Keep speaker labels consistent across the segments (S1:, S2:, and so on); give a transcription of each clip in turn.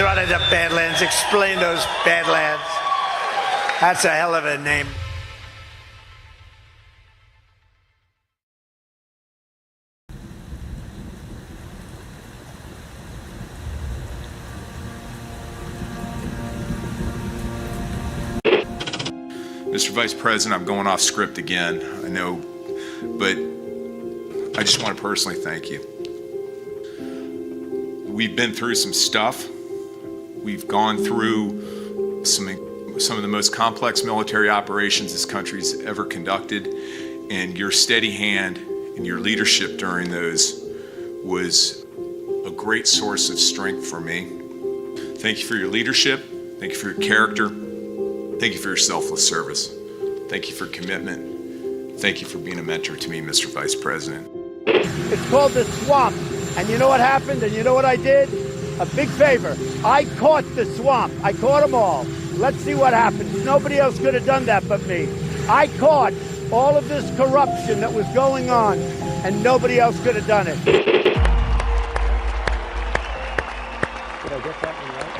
S1: running the Badlands. Explain those Badlands. That's a hell of a name.
S2: Mr. Vice President, I'm going off script again, I know, but I just want to personally thank you. We've been through some stuff. We've gone through some of the most complex military operations this country's ever conducted, and your steady hand and your leadership during those was a great source of strength for me. Thank you for your leadership. Thank you for your character. Thank you for your selfless service. Thank you for commitment. Thank you for being a mentor to me, Mr. Vice President.
S1: It's called the swamp. And you know what happened? And you know what I did? A big favor. I caught the swamp. I caught them all. Let's see what happens. Nobody else could have done that but me. I caught all of this corruption that was going on, and nobody else could have done it. Did I get that one right?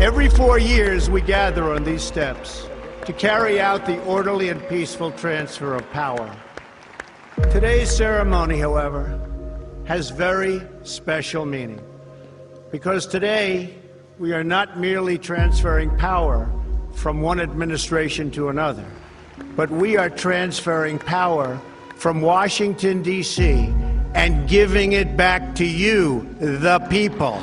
S1: Every 4 years, we gather on these steps to carry out the orderly and peaceful transfer of power. Today's ceremony, however, has very special meaning, because today we are not merely transferring power from one administration to another, but we are transferring power from Washington, D.C., and giving it back to you, the people.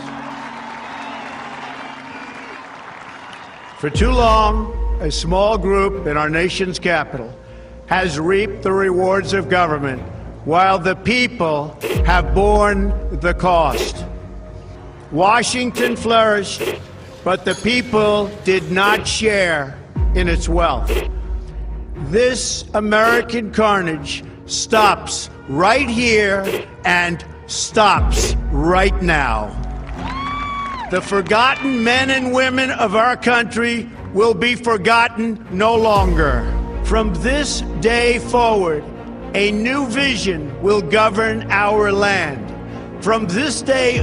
S1: For too long, a small group in our nation's capital has reaped the rewards of government, while the people have borne the cost. Washington flourished, but the people did not share in its wealth. This American carnage stops right here and stops right now. The forgotten men and women of our country will be forgotten no longer. From this day forward, a new vision will govern our land. From this day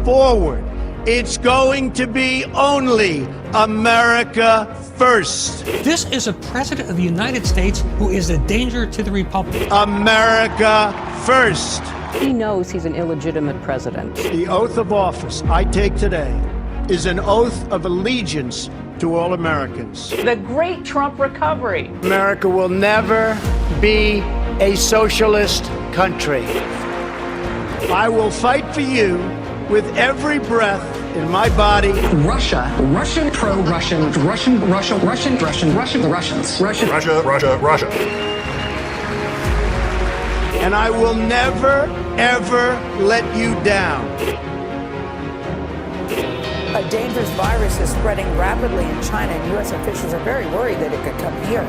S1: forward, it's going to be only America first.
S3: This is a president of the United States who is a danger to the republic.
S1: America first.
S4: He knows he's an illegitimate president.
S1: The oath of office I take today is an oath of allegiance to all Americans.
S5: The great Trump recovery.
S1: America will never be a socialist country. I will fight for you with every breath in my body.
S6: Russia, Russian, pro-Russian, Russian, Russia, Russian, Russian, Russian, the Russians, Russian,
S7: Russia, Russia, Russia.
S1: And I will never, ever let you down.
S5: A dangerous virus is spreading rapidly in China, and U.S. officials are very worried that it could come here.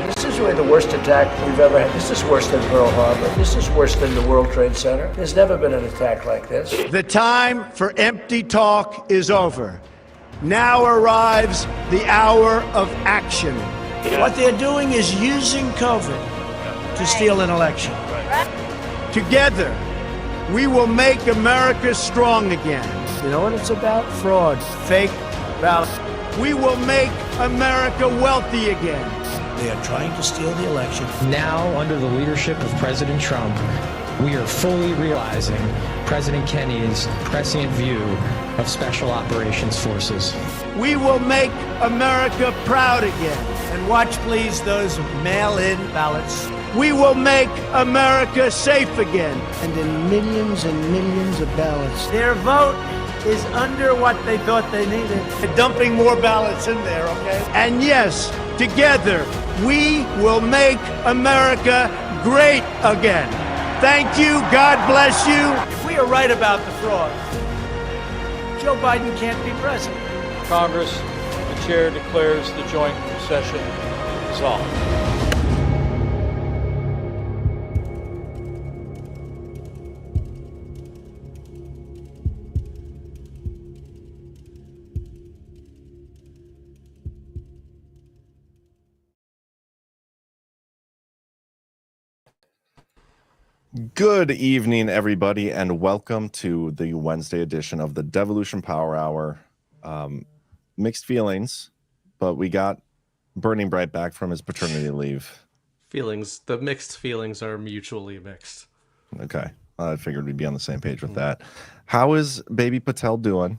S8: This is really the worst attack we've ever had. This is worse than Pearl Harbor. This is worse than the World Trade Center. There's never been an attack like this.
S1: The time for empty talk is over. Now arrives the hour of action. What they're doing is using COVID to steal an election. Together, we will make America strong again. You know what it's about? Fraud, fake ballots. We will make America wealthy again. They are trying to steal the election.
S9: Now, under the leadership of President Trump, we are fully realizing President Kennedy's prescient view of Special Operations Forces.
S1: We will make America proud again. And watch, please, those mail-in ballots. We will make America safe again. And in millions and millions of ballots. Their vote is under what they thought they needed. They're dumping more ballots in there, okay? And yes, together, we will make America great again. Thank you. God bless you. If we are right about the fraud, Joe Biden can't be president.
S10: Congress, the chair declares the joint session dissolved.
S7: Good evening, everybody, and welcome to the Wednesday edition of the Devolution Power Hour. Mixed feelings, but we got Burning Bright back from his paternity leave.
S11: The mixed feelings are mutually mixed.
S7: Okay, I figured we'd be on the same page with that. How is Baby Patel doing?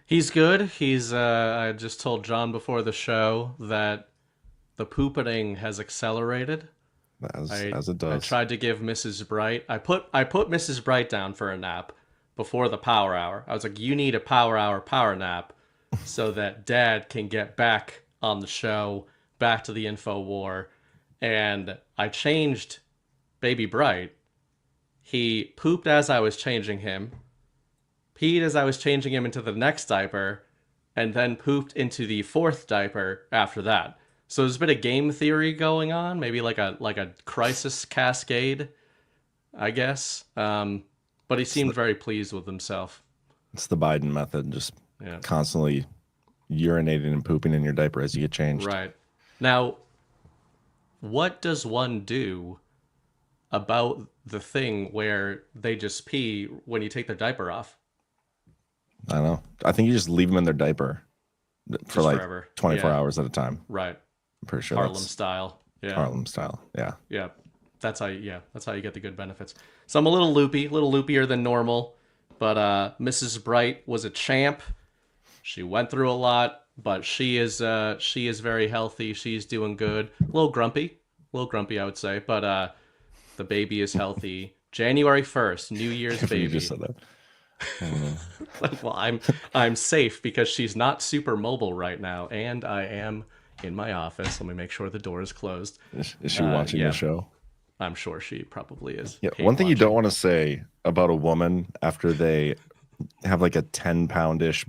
S11: He's good. I just told John before the show that the poopening has accelerated.
S7: As it does.
S11: I tried to give Mrs. Bright. I put Mrs. Bright down for a nap before the power hour. I was like, you need a power hour power nap so that Dad can get back on the show, back to the info war. And I changed Baby Bright. He pooped as I was changing him, peed as I was changing him into the next diaper, and then pooped into the fourth diaper after that. So there's a bit of game theory going on, maybe like a crisis cascade, I guess. But he seemed very pleased with himself.
S7: It's the Biden method, just constantly urinating and pooping in your diaper as you get changed.
S11: Right. Now, what does one do about the thing where they just pee when you take their diaper off?
S7: I don't know. I think you just leave them in their diaper for like
S11: forever.
S7: 24 hours at a time.
S11: Right.
S7: I'm pretty sure
S11: Harlem style. Yeah.
S7: Harlem style. Yeah.
S11: Yeah. That's how you get the good benefits. So I'm a little loopier than normal, but Mrs. Bright was a champ. She went through a lot, but she is very healthy. She's doing good. A little grumpy, I would say, but the baby is healthy. January 1st, New Year's baby.
S7: You just said that.
S11: Well, I'm safe because she's not super mobile right now, and I am in my office. Let me make sure the door is closed.
S7: Is she watching the show?
S11: I'm sure she probably is.
S7: Yeah. One thing you don't want to say about a woman after they have like a 10-pound-ish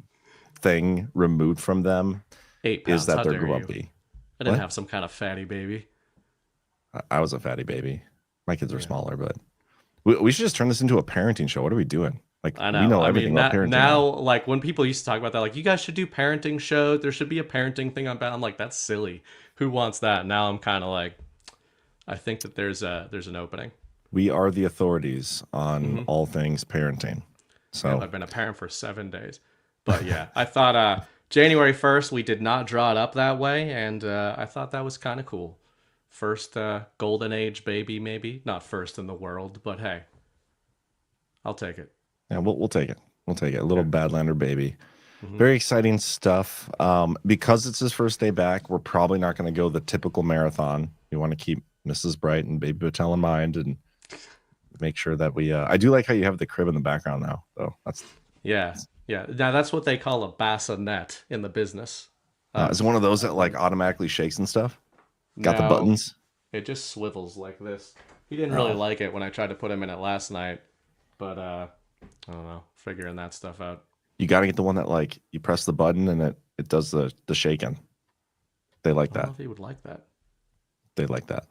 S7: thing removed from them
S11: 8 pounds.
S7: is that
S11: How
S7: they're
S11: dare you.
S7: grumpy.
S11: I didn't have some kind of fatty baby.
S7: I was a fatty baby. My kids are smaller, but we should just turn this into a parenting show. What are we doing? Like,
S11: I know.
S7: We know everything about parenting.
S11: Now, like when people used to talk about that, like you guys should do parenting shows. There should be a parenting thing on. I'm like, that's silly. Who wants that? Now I'm kind of like, I think that there's an opening.
S7: We are the authorities on all things parenting. So
S11: I've been a parent for 7 days, but yeah, I thought January 1st we did not draw it up that way, and I thought that was kind of cool. First golden age baby, maybe not first in the world, but hey, I'll take it.
S7: Yeah, we'll take it. We'll take it. A little Badlander baby. Very exciting stuff. Because it's his first day back, we're probably not going to go the typical marathon. You want to keep Mrs. Bright and Baby Patel in mind and make sure that we. I do like how you have the crib in the background now, though. That's
S11: yeah. Now that's what they call a bassinet in the business.
S7: Is it one of those that like automatically shakes and stuff? Got the buttons.
S11: It just swivels like this. He didn't really like it when I tried to put him in it last night, but I don't know, figuring that stuff out.
S7: You got to get the one that like you press the button and it does the shaking. They like that.
S11: I don't know if he would like that.
S7: They like that.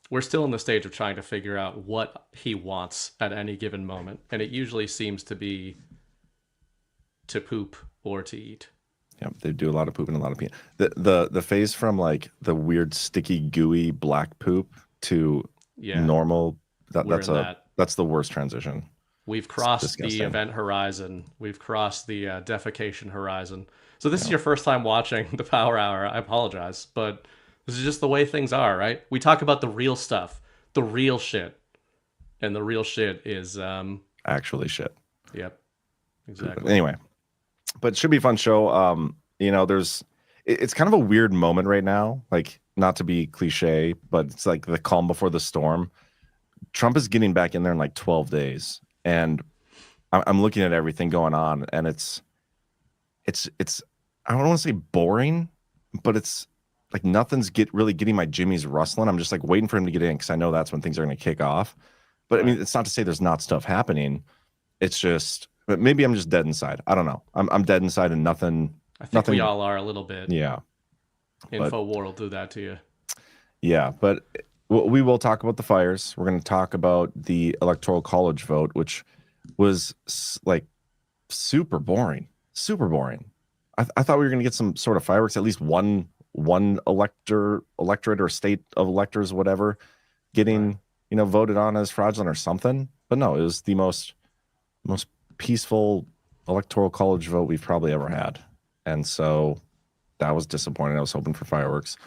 S11: We're still in the stage of trying to figure out what he wants at any given moment, and it usually seems to be to poop or to eat.
S7: Yeah, they do a lot of poop and a lot of pee. The phase from like the weird sticky gooey black poop to normal that's the worst transition.
S11: We've crossed the event horizon. We've crossed the defecation horizon. So this is your first time watching the Power Hour. I apologize, but this is just the way things are, right? We talk about the real stuff, the real shit, and the real shit is
S7: actually shit.
S11: Yep, exactly.
S7: Anyway, but it should be a fun show. It's kind of a weird moment right now. Like, not to be cliche, but it's like the calm before the storm. Trump is getting back in there in like 12 days. And I'm looking at everything going on, and it's I don't want to say boring, but it's like nothing's really getting my jimmies rustling. I'm just like waiting for him to get in because I know that's when things are going to kick off. But I mean, it's not to say there's not stuff happening. It's just, but maybe I'm just dead inside. I don't know. I'm dead inside and nothing.
S11: I think we all are a little bit.
S7: Yeah.
S11: InfoWar will do that to you.
S7: Yeah, but we will talk about the fires. We're going to talk about the Electoral College vote, which was like super boring. Super boring. I thought we were going to get some sort of fireworks, at least one electorate or state of electors, whatever, getting voted on as fraudulent or something. But no, it was the most peaceful electoral college vote we've probably ever had. And so that was disappointing. I was hoping for fireworks.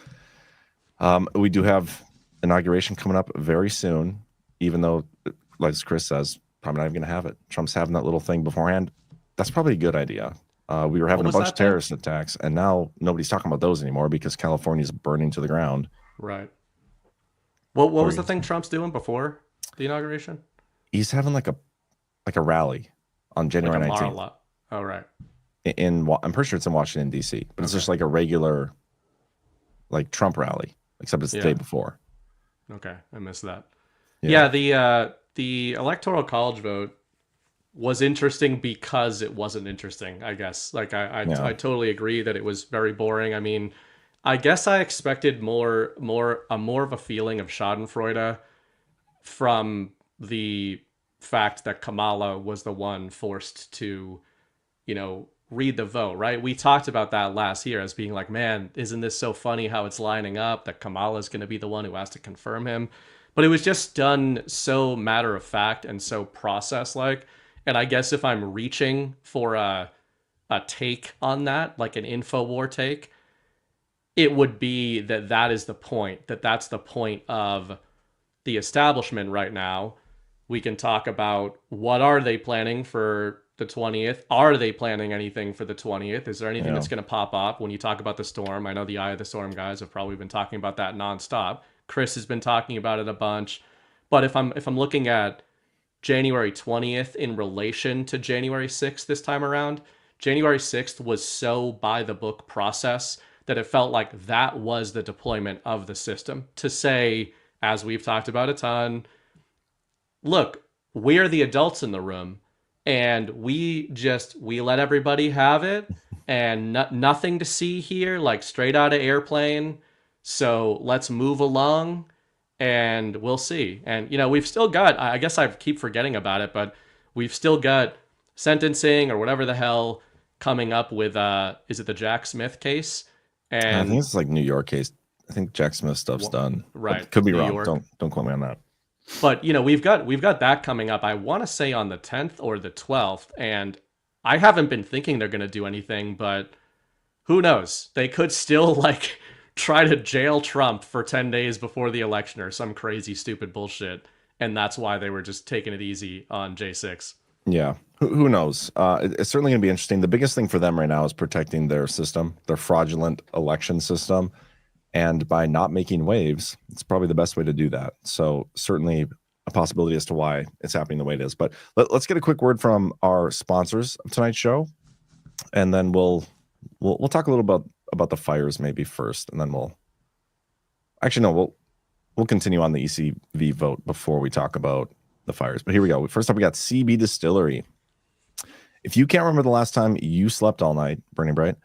S7: We do have inauguration coming up very soon, even though, like Chris says, probably not even going to have it. Trump's having that little thing beforehand. That's probably a good idea. We were having a bunch of terrorist attacks, and now nobody's talking about those anymore because California's burning to the ground.
S11: Right. What was the thing Trump's doing before the inauguration?
S7: He's having like a rally on January 19th.
S11: Oh, right.
S7: I'm pretty sure it's in Washington, D.C., but it's just like a regular like Trump rally, except it's the day before.
S11: Okay, I missed that. Yeah, the electoral college vote was interesting because it wasn't interesting, I guess. Like I totally agree that it was very boring. I mean, I guess I expected more of a feeling of Schadenfreude from the fact that Kamala was the one forced to, read the vote, right? We talked about that last year as being like, man, isn't this so funny how it's lining up that Kamala is going to be the one who has to confirm him? But it was just done so matter of fact and so process like. And I guess if I'm reaching for a take on that, like an InfoWar take, it would be that is the point, that's the point of the establishment right now. We can talk about what are they planning for the 20th? Are they planning anything for the 20th? Is there anything that's going to pop up when you talk about the storm? I know the Eye of the Storm guys have probably been talking about that nonstop. Chris has been talking about it a bunch. But if I'm looking at January 20th in relation to January 6th this time around, January 6th was so by the book process that it felt like that was the deployment of the system to say, as we've talked about a ton, look, we're the adults in the room and we let everybody have it and nothing to see here, like straight out of airplane. So let's move along and we'll see. And, we've still got, I guess I keep forgetting about it, but we've still got sentencing or whatever the hell coming up with, is it the Jack Smith case? And
S7: I think it's like New York case. I think Jack Smith stuff's done.
S11: Right.
S7: But could be
S11: New
S7: wrong.
S11: York.
S7: Don't quote me on that.
S11: But, we've got that coming up. I want to say on the 10th or the 12th. And I haven't been thinking they're going to do anything, but who knows? They could still try to jail Trump for 10 days before the election or some crazy, stupid bullshit. And that's why they were just taking it easy on J6.
S7: Yeah. Who knows? It's certainly going to be interesting. The biggest thing for them right now is protecting their system, their fraudulent election system. And by not making waves, it's probably the best way to do that. So certainly a possibility as to why it's happening the way it is. But let's get a quick word from our sponsors of tonight's show. And then we'll talk a little about the fires maybe first. And then we'll continue on the ECV vote before we talk about the fires. But here we go. First up, we got CB Distillery. If you can't remember the last time you slept all night, Burning Bright,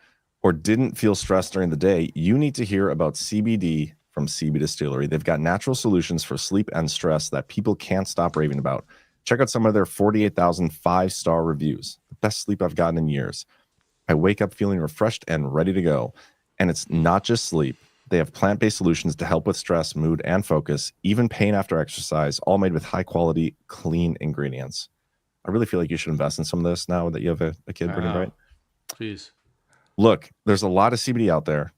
S7: or didn't feel stressed during the day, you need to hear about CBD from CB Distillery. They've got natural solutions for sleep and stress that people can't stop raving about. Check out some of their 48,000 5-star reviews. The best sleep I've gotten in years. I wake up feeling refreshed and ready to go. And it's not just sleep. They have plant-based solutions to help with stress, mood, and focus, even pain after exercise, all made with high-quality, clean ingredients. I really feel like you should invest in some of this now that you have a kid, Burning Bright.
S11: Jeez.
S7: Look, there's a lot of CBD out there,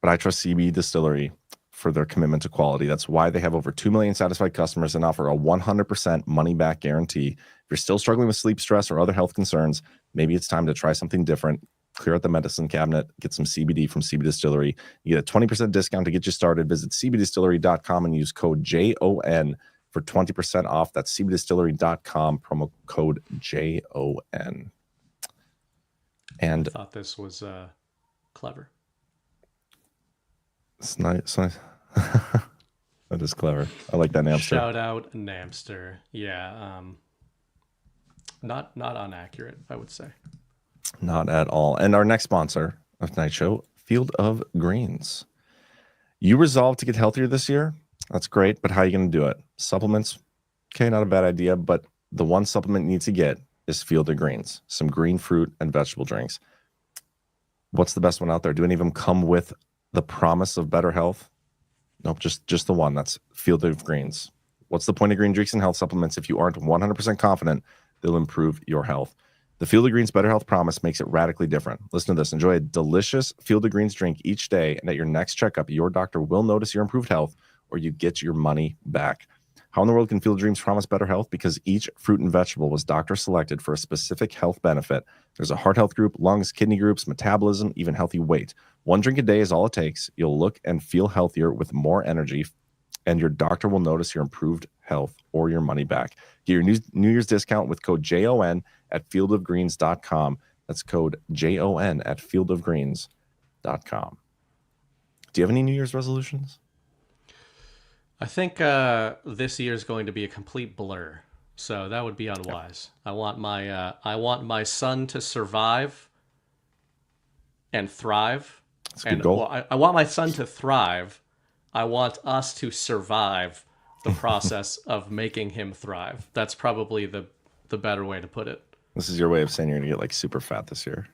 S7: but I trust CB Distillery for their commitment to quality. That's why they have over 2 million satisfied customers and offer a 100% money-back guarantee. If you're still struggling with sleep, stress, or other health concerns, maybe it's time to try something different. Clear out the medicine cabinet, get some CBD from CB Distillery. You get a 20% discount to get you started. Visit cbdistillery.com and use code JON for 20% off. That's cbdistillery.com, promo code JON. And
S11: I thought this was clever.
S7: It's nice. That is clever. I like that Napster.
S11: Shout out Napster. Yeah. Not inaccurate, I would say.
S7: Not at all. And our next sponsor of tonight's show, Field of Greens. You resolved to get healthier this year? That's great, but how are you going to do it? Supplements? Okay, not a bad idea, but the one supplement you need to get is Field of Greens. Some green fruit and vegetable drinks. What's the best one out there? Do any of them come with the promise of better health? Nope, just the one. That's Field of Greens. What's the point of green drinks and health supplements if you aren't 100% confident they'll improve your health? The Field of Greens Better Health Promise makes it radically different. Listen to this. Enjoy a delicious Field of Greens drink each day, and at your next checkup, your doctor will notice your improved health or you get your money back. How in the world can Field of Dreams promise better health? Because each fruit and vegetable was doctor selected for a specific health benefit. There's a heart health group, lungs, kidney groups, metabolism, even healthy weight. One drink a day is all it takes. You'll look and feel healthier with more energy, and your doctor will notice your improved health or your money back. Get your New Year's discount with code JON at fieldofgreens.com. That's code JON at fieldofgreens.com. Do you have any New Year's resolutions?
S11: I think this year is going to be a complete blur, so that would be unwise. I want my son to survive and thrive.
S7: That's a good goal.
S11: Well, I want my son to thrive. I want us to survive the process of making him thrive. That's probably the better way to put it.
S7: This is your way of saying you're gonna get like super fat this year.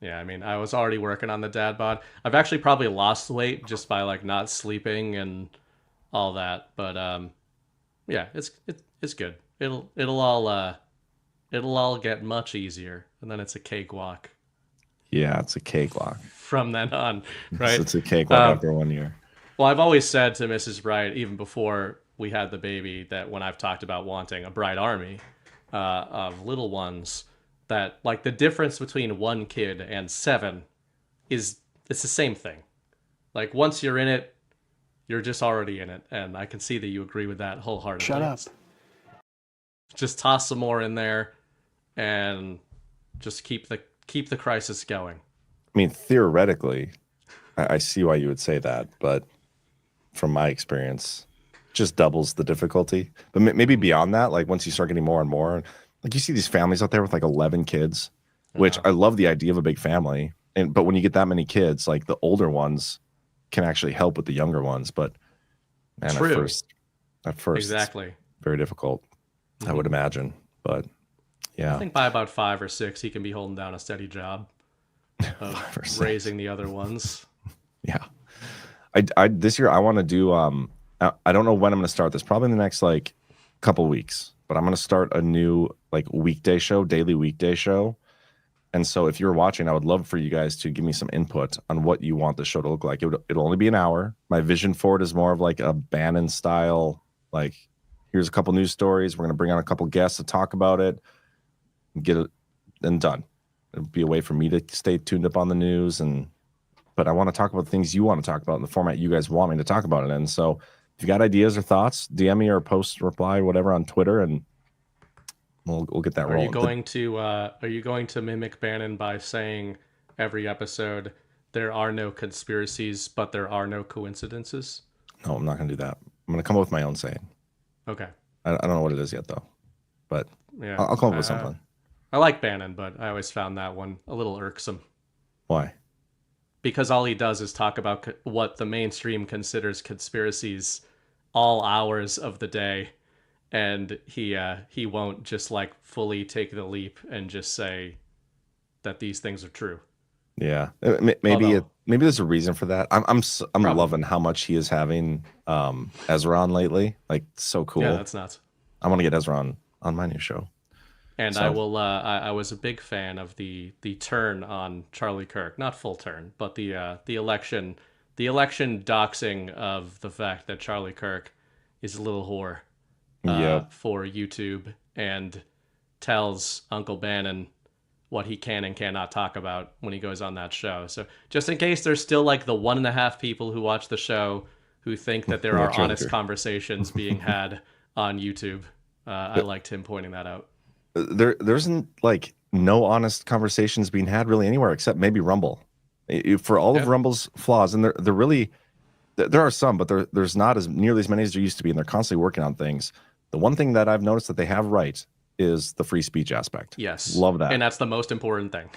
S11: Yeah, I mean, I was already working on the dad bod. I've actually probably lost weight just by like not sleeping and all that. But yeah, it's good. It'll all get much easier, and then it's a cakewalk.
S7: Yeah, it's a cakewalk
S11: From then on, right?
S7: It's a cakewalk after 1 year.
S11: Well, I've always said to Mrs. Bright, even before we had the baby, that when I've talked about wanting a bride army of little ones, that like the difference between 1 kid and 7 it's the same thing. Like once you're in it, you're just already in it, and I can see that you agree with that wholeheartedly.
S12: Shut up.
S11: Just toss some more in there, and just keep the crisis going.
S7: I mean, theoretically, I see why you would say that, but from my experience, just doubles the difficulty. But maybe beyond that, like once you start getting more and more, like you see these families out there with like 11 kids, which I love the idea of a big family. But when you get that many kids, like the older ones can actually help with the younger ones. But man, at first,
S11: exactly,
S7: very difficult, I would imagine. But yeah,
S11: I think by about 5 or 6, he can be holding down a steady job of raising the other ones.
S7: Yeah. I this year I want to do I don't know when I'm going to start this, probably in the next like couple weeks, but I'm going to start a new like daily weekday show. And so if you're watching, I would love for you guys to give me some input on what you want the show to look like. It'll only be an hour. My vision for it is more of like a Bannon style, like here's a couple news stories. We're going to bring on a couple guests to talk about it, and get it and done. It'll be a way for me to stay tuned up on the news, but I want to talk about the things you want to talk about in the format you guys want me to talk about it. And so if you got ideas or thoughts, DM me or post, reply, whatever on Twitter, and we'll get that rolling.
S11: Are you going to mimic Bannon by saying every episode there are no conspiracies, but there are no coincidences?
S7: No, I'm not going to do that. I'm going to come up with my own saying.
S11: Okay.
S7: I don't know what it is yet though, but
S11: yeah,
S7: I'll come up with something.
S11: I like Bannon, but I always found that one a little irksome.
S7: Why?
S11: Because all he does is talk about what the mainstream considers conspiracies all hours of the day, and he won't just like fully take the leap and just say that these things are true.
S7: Yeah, maybe there's a reason for that. I'm loving how much he is having Ezra on lately. Like, so cool.
S11: Yeah, that's nuts. I
S7: want to get Ezra on my new show.
S11: And so. I was a big fan of the turn on Charlie Kirk, not full turn, but the election doxing of the fact that Charlie Kirk is a little whore for YouTube and tells Uncle Bannon what he can and cannot talk about when he goes on that show. So just in case there's still like the 1.5 people who watch the show who think that there are honest conversations being had on YouTube, I liked him pointing that out.
S7: There's like no honest conversations being had really anywhere except maybe Rumble. For all of Rumble's flaws, and there are some, but there's not as nearly as many as there used to be, and they're constantly working on things. The one thing that I've noticed that they have right is the free speech aspect.
S11: Yes,
S7: love that,
S11: and that's the most important thing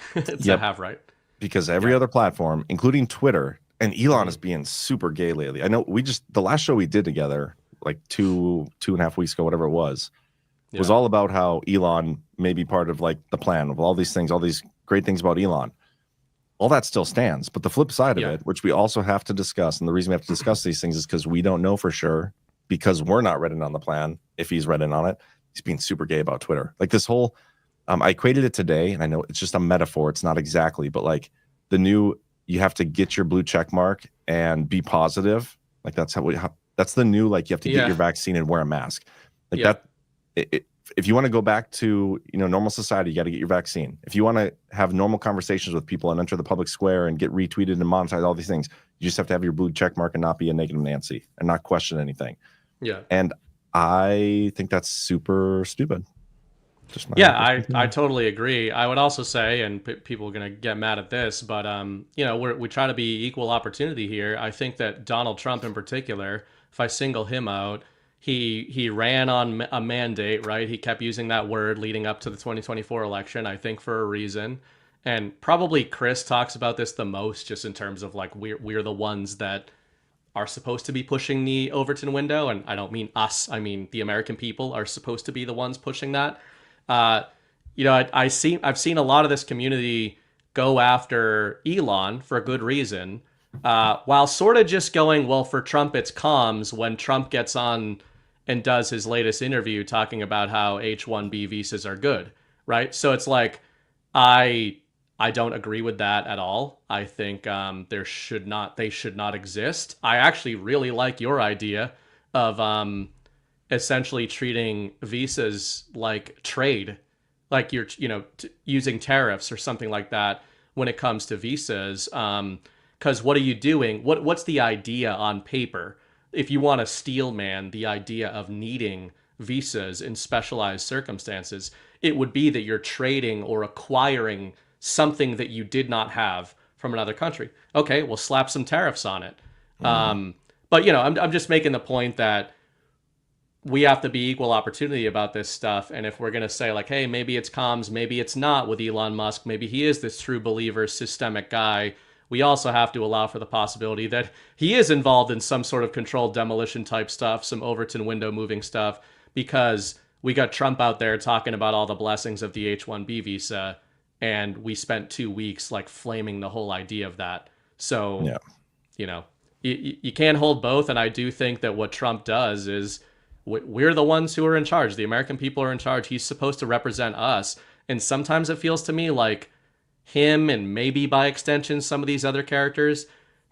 S11: to have right.
S7: Because every other platform, including Twitter, and Elon is being super gay lately. I know the last show we did together, like 2.5 weeks ago, whatever it was all about how Elon may be part of like the plan of all these things, all these great things about Elon. All that still stands, but the flip side of it, which we also have to discuss, and the reason we have to discuss these things is because we don't know for sure because we're not read in on the plan. If he's read in on it, he's being super gay about Twitter. Like this whole, I equated it today, and I know it's just a metaphor. It's not exactly, but like the new, you have to get your blue check mark and be positive. Like that's that's the new, like you have to get your vaccine and wear a mask. Like that. If you want to go back to, you know, normal society, you got to get your vaccine. If you want to have normal conversations with people and enter the public square and get retweeted and monetized, all these things, you just have to have your blue check mark and not be a negative Nancy and not question anything.
S11: Yeah.
S7: And I think that's super stupid.
S11: I totally agree. I would also say, and people are going to get mad at this, but you know, we try to be equal opportunity here. I think that Donald Trump in particular, if I single him out, he ran on a mandate, right? He kept using that word leading up to the 2024 election, I think for a reason. And probably Chris talks about this the most, just in terms of like we're the ones that are supposed to be pushing the Overton window, and I don't mean us. I mean the American people are supposed to be the ones pushing that. You know, I've seen a lot of this community go after Elon for a good reason, while sort of just going, well, for Trump it's comms, when Trump gets on and does his latest interview talking about how H-1B visas are good, right? So it's like, I don't agree with that at all. I think they should not exist. I actually really like your idea of essentially treating visas like trade, like you're, you know, using tariffs or something like that when it comes to visas. Because what are you doing? What's the idea on paper? If you want to steel man the idea of needing visas in specialized circumstances, it would be that you're trading or acquiring something that you did not have from another country. Okay, well, slap some tariffs on it. But, you know, I'm just making the point that we have to be equal opportunity about this stuff. And if we're going to say like, hey, maybe it's comms, maybe it's not with Elon Musk, maybe he is this true believer, systemic guy, we also have to allow for the possibility that he is involved in some sort of controlled demolition type stuff, some Overton window moving stuff, because we got Trump out there talking about all the blessings of the H-1B visa, and we spent 2 weeks like flaming the whole idea of that. So, you know, you can't hold both. And I do think that what Trump does is we're the ones who are in charge. The American people are in charge. He's supposed to represent us. And sometimes it feels to me like him, and maybe by extension some of these other characters,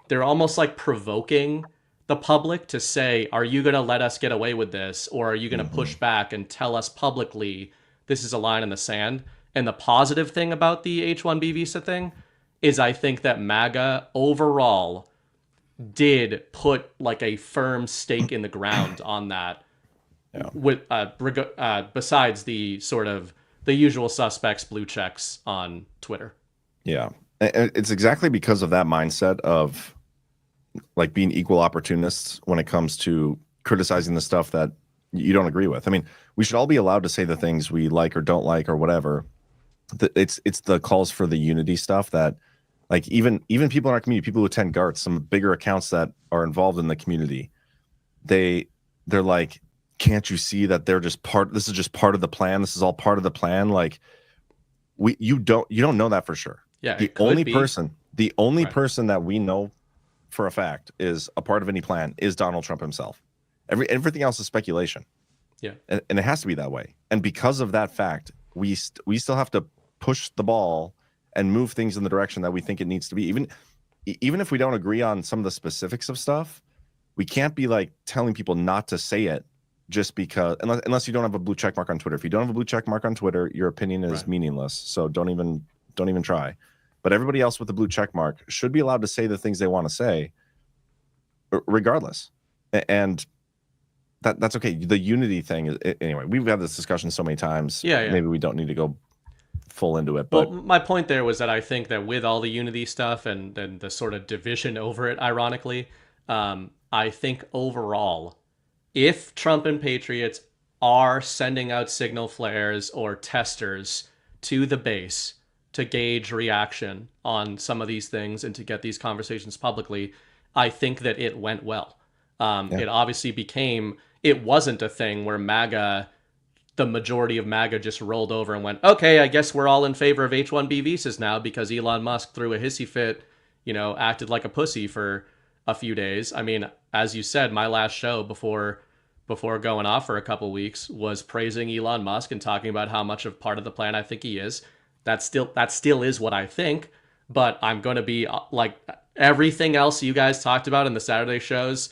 S11: they're almost like provoking the public to say, are you going to let us get away with this? Or are you going to push back and tell us publicly this is a line in the sand? And the positive thing about the H-1B visa thing is I think that MAGA overall did put like a firm stake in the ground on that. With besides the sort of the usual suspects, blue checks on Twitter.
S7: Yeah. It's exactly because of that mindset of like being equal opportunists when it comes to criticizing the stuff that you don't agree with. I mean, we should all be allowed to say the things we like or don't like or whatever. It's the calls for the unity stuff that like even people in our community, people who attend GARTs, some bigger accounts that are involved in the community, they're like, can't you see that they're just this is just part of the plan. This is all part of the plan. Like you don't know that for sure.
S11: Yeah.
S7: The only person that we know for a fact is a part of any plan is Donald Trump himself. Everything else is speculation.
S11: Yeah.
S7: And it has to be that way. And because of that fact, we still have to push the ball and move things in the direction that we think it needs to be. Even if we don't agree on some of the specifics of stuff, we can't be like telling people not to say it just because, unless you don't have a blue check mark on Twitter. If you don't have a blue check mark on Twitter, your opinion is meaningless. So don't even try. But everybody else with the blue check mark should be allowed to say the things they want to say, regardless. And that's okay. The unity thing, anyway, we've had this discussion so many times.
S11: Yeah.
S7: Maybe we don't need to go full into it. But
S11: well, my point there was that I think that with all the unity stuff and the sort of division over it, ironically, I think overall, if Trump and Patriots are sending out signal flares or testers to the base to gauge reaction on some of these things and to get these conversations publicly, I think that it went well. It obviously it wasn't a thing where the majority of MAGA just rolled over and went, okay, I guess we're all in favor of H-1B visas now because Elon Musk threw a hissy fit, acted like a pussy for a few days. I mean, as you said, my last show before before going off for a couple weeks was praising Elon Musk and talking about how much of part of the plan I think he is. That still is what I think, but I'm going to be like everything else you guys talked about in the Saturday shows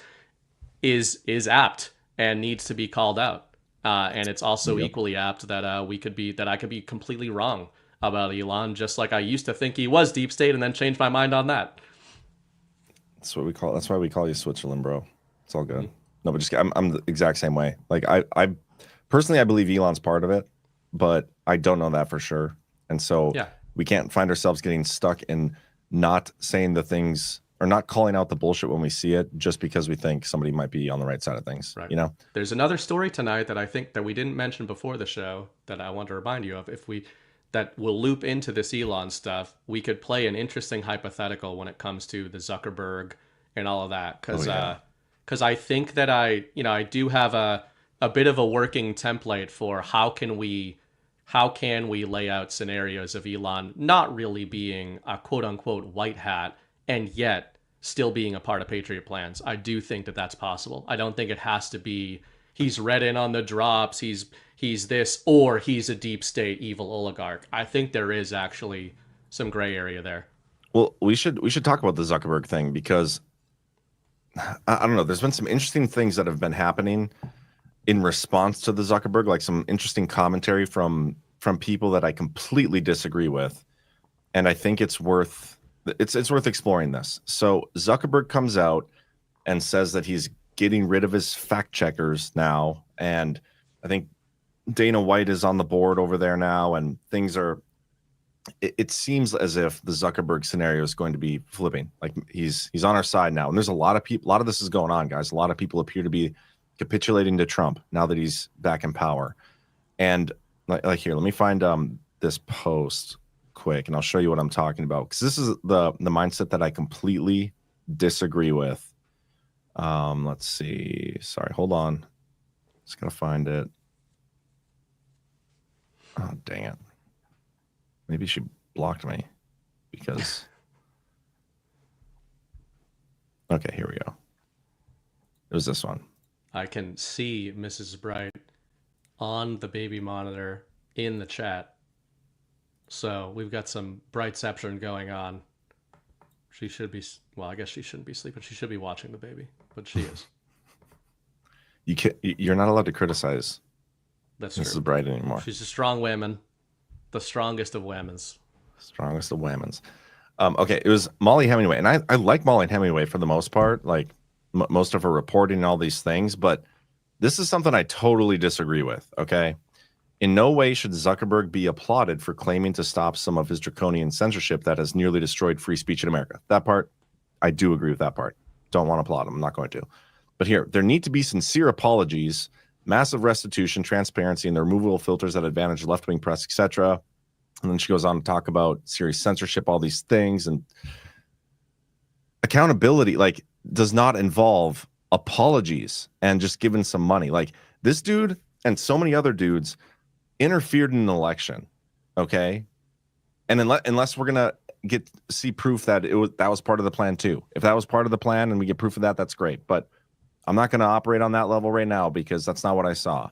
S11: is apt and needs to be called out. And it's also equally apt that I could be completely wrong about Elon, just like I used to think he was deep state and then changed my mind on that.
S7: That's why we call you Switzerland, bro. It's all good. No, but I'm the exact same way. Like I personally, I believe Elon's part of it, but I don't know that for sure. And so we can't find ourselves getting stuck in not saying the things or not calling out the bullshit when we see it just because we think somebody might be on the right side of things. Right. You know,
S11: there's another story tonight that I think that we didn't mention before the show that I want to remind you of. That will loop into this Elon stuff. We could play an interesting hypothetical when it comes to the Zuckerberg and all of that. Because I think that I do have a bit of a working template for how can we lay out scenarios of Elon not really being a quote unquote white hat and yet still being a part of Patriot plans. I do think that that's possible. I don't think it has to be he's read in on the drops, he's this, or he's a deep state evil oligarch. I think there is actually some gray area there.
S7: Well, we should talk about the Zuckerberg thing because I don't know. There's been some interesting things that have been happening in response to the Zuckerberg, like some interesting commentary from people that I completely disagree with, and I think it's worth exploring this. So Zuckerberg comes out and says that he's getting rid of his fact checkers now, and I think Dana White is on the board over there now, and things are. It seems as if the Zuckerberg scenario is going to be flipping. Like he's on our side now, and there's a lot of people. A lot of this is going on, guys. A lot of people appear to be capitulating to Trump now that he's back in power. And like here, let me find this post quick, and I'll show you what I'm talking about because this is the mindset that I completely disagree with. Let's see. Sorry, hold on. Just gotta find it. Oh, dang it. Maybe she blocked me because. Okay, here we go. It was this one.
S11: I can see Mrs. Bright on the baby monitor in the chat. So we've got some Brightception going on. She should be, well, I guess she shouldn't be sleeping. She should be watching the baby, but she is.
S7: You're not allowed to criticize
S11: That's
S7: Mrs.
S11: true.
S7: Bright anymore.
S11: She's a strong woman. The strongest of women's.
S7: Strongest of women's. Okay, it was Molly Hemingway. And I like Molly Hemingway for the most part, like most of her reporting and all these things. But this is something I totally disagree with, okay? In no way should Zuckerberg be applauded for claiming to stop some of his draconian censorship that has nearly destroyed free speech in America. That part, I do agree with that part. Don't want to applaud him. I'm not going to. But here, there need to be sincere apologies, massive restitution, transparency, and the removal of filters that advantage left-wing press, etc. And then she goes on to talk about serious censorship, all these things, and accountability, like, does not involve apologies and just giving some money. Like, this dude and so many other dudes interfered in an election, okay? And unless we're gonna see proof that that was part of the plan too. If that was part of the plan and we get proof of that, that's great. But I'm not going to operate on that level right now because that's not what I saw.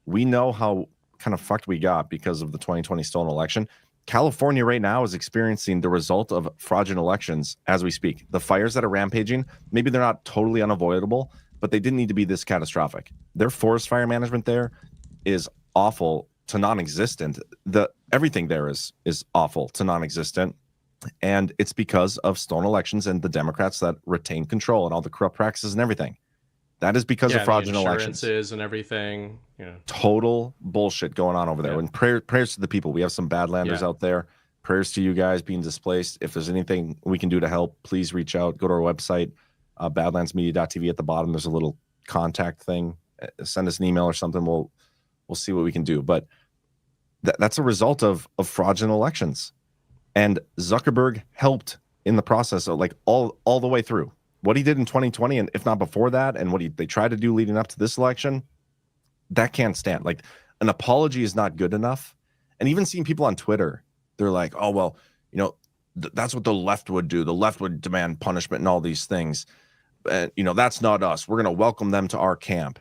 S7: We know how kind of fucked we got because of the 2020 stolen election. California right now is experiencing the result of fraudulent elections as we speak. The fires that are rampaging, maybe they're not totally unavoidable, but they didn't need to be this catastrophic. Their forest fire management there is awful to non-existent. Everything there is awful to non-existent. And it's because of stolen elections and the Democrats that retain control and all the corrupt practices and everything. That is because of fraudulent elections
S11: and everything. Yeah.
S7: Total bullshit going on over there. And prayers to the people. We have some Badlanders out there. Prayers to you guys being displaced. If there's anything we can do to help, please reach out. Go to our website, badlandsmedia.tv. At the bottom, there's a little contact thing. Send us an email or something. We'll see what we can do. But that's a result of fraudulent elections. And Zuckerberg helped in the process of like all the way through. What he did in 2020, and if not before that, and what they tried to do leading up to this election, that can't stand. Like, an apology is not good enough. And even seeing people on Twitter, they're like, oh, well, you know, that's what the left would do. The left would demand punishment and all these things. And, you know, that's not us. We're going to welcome them to our camp.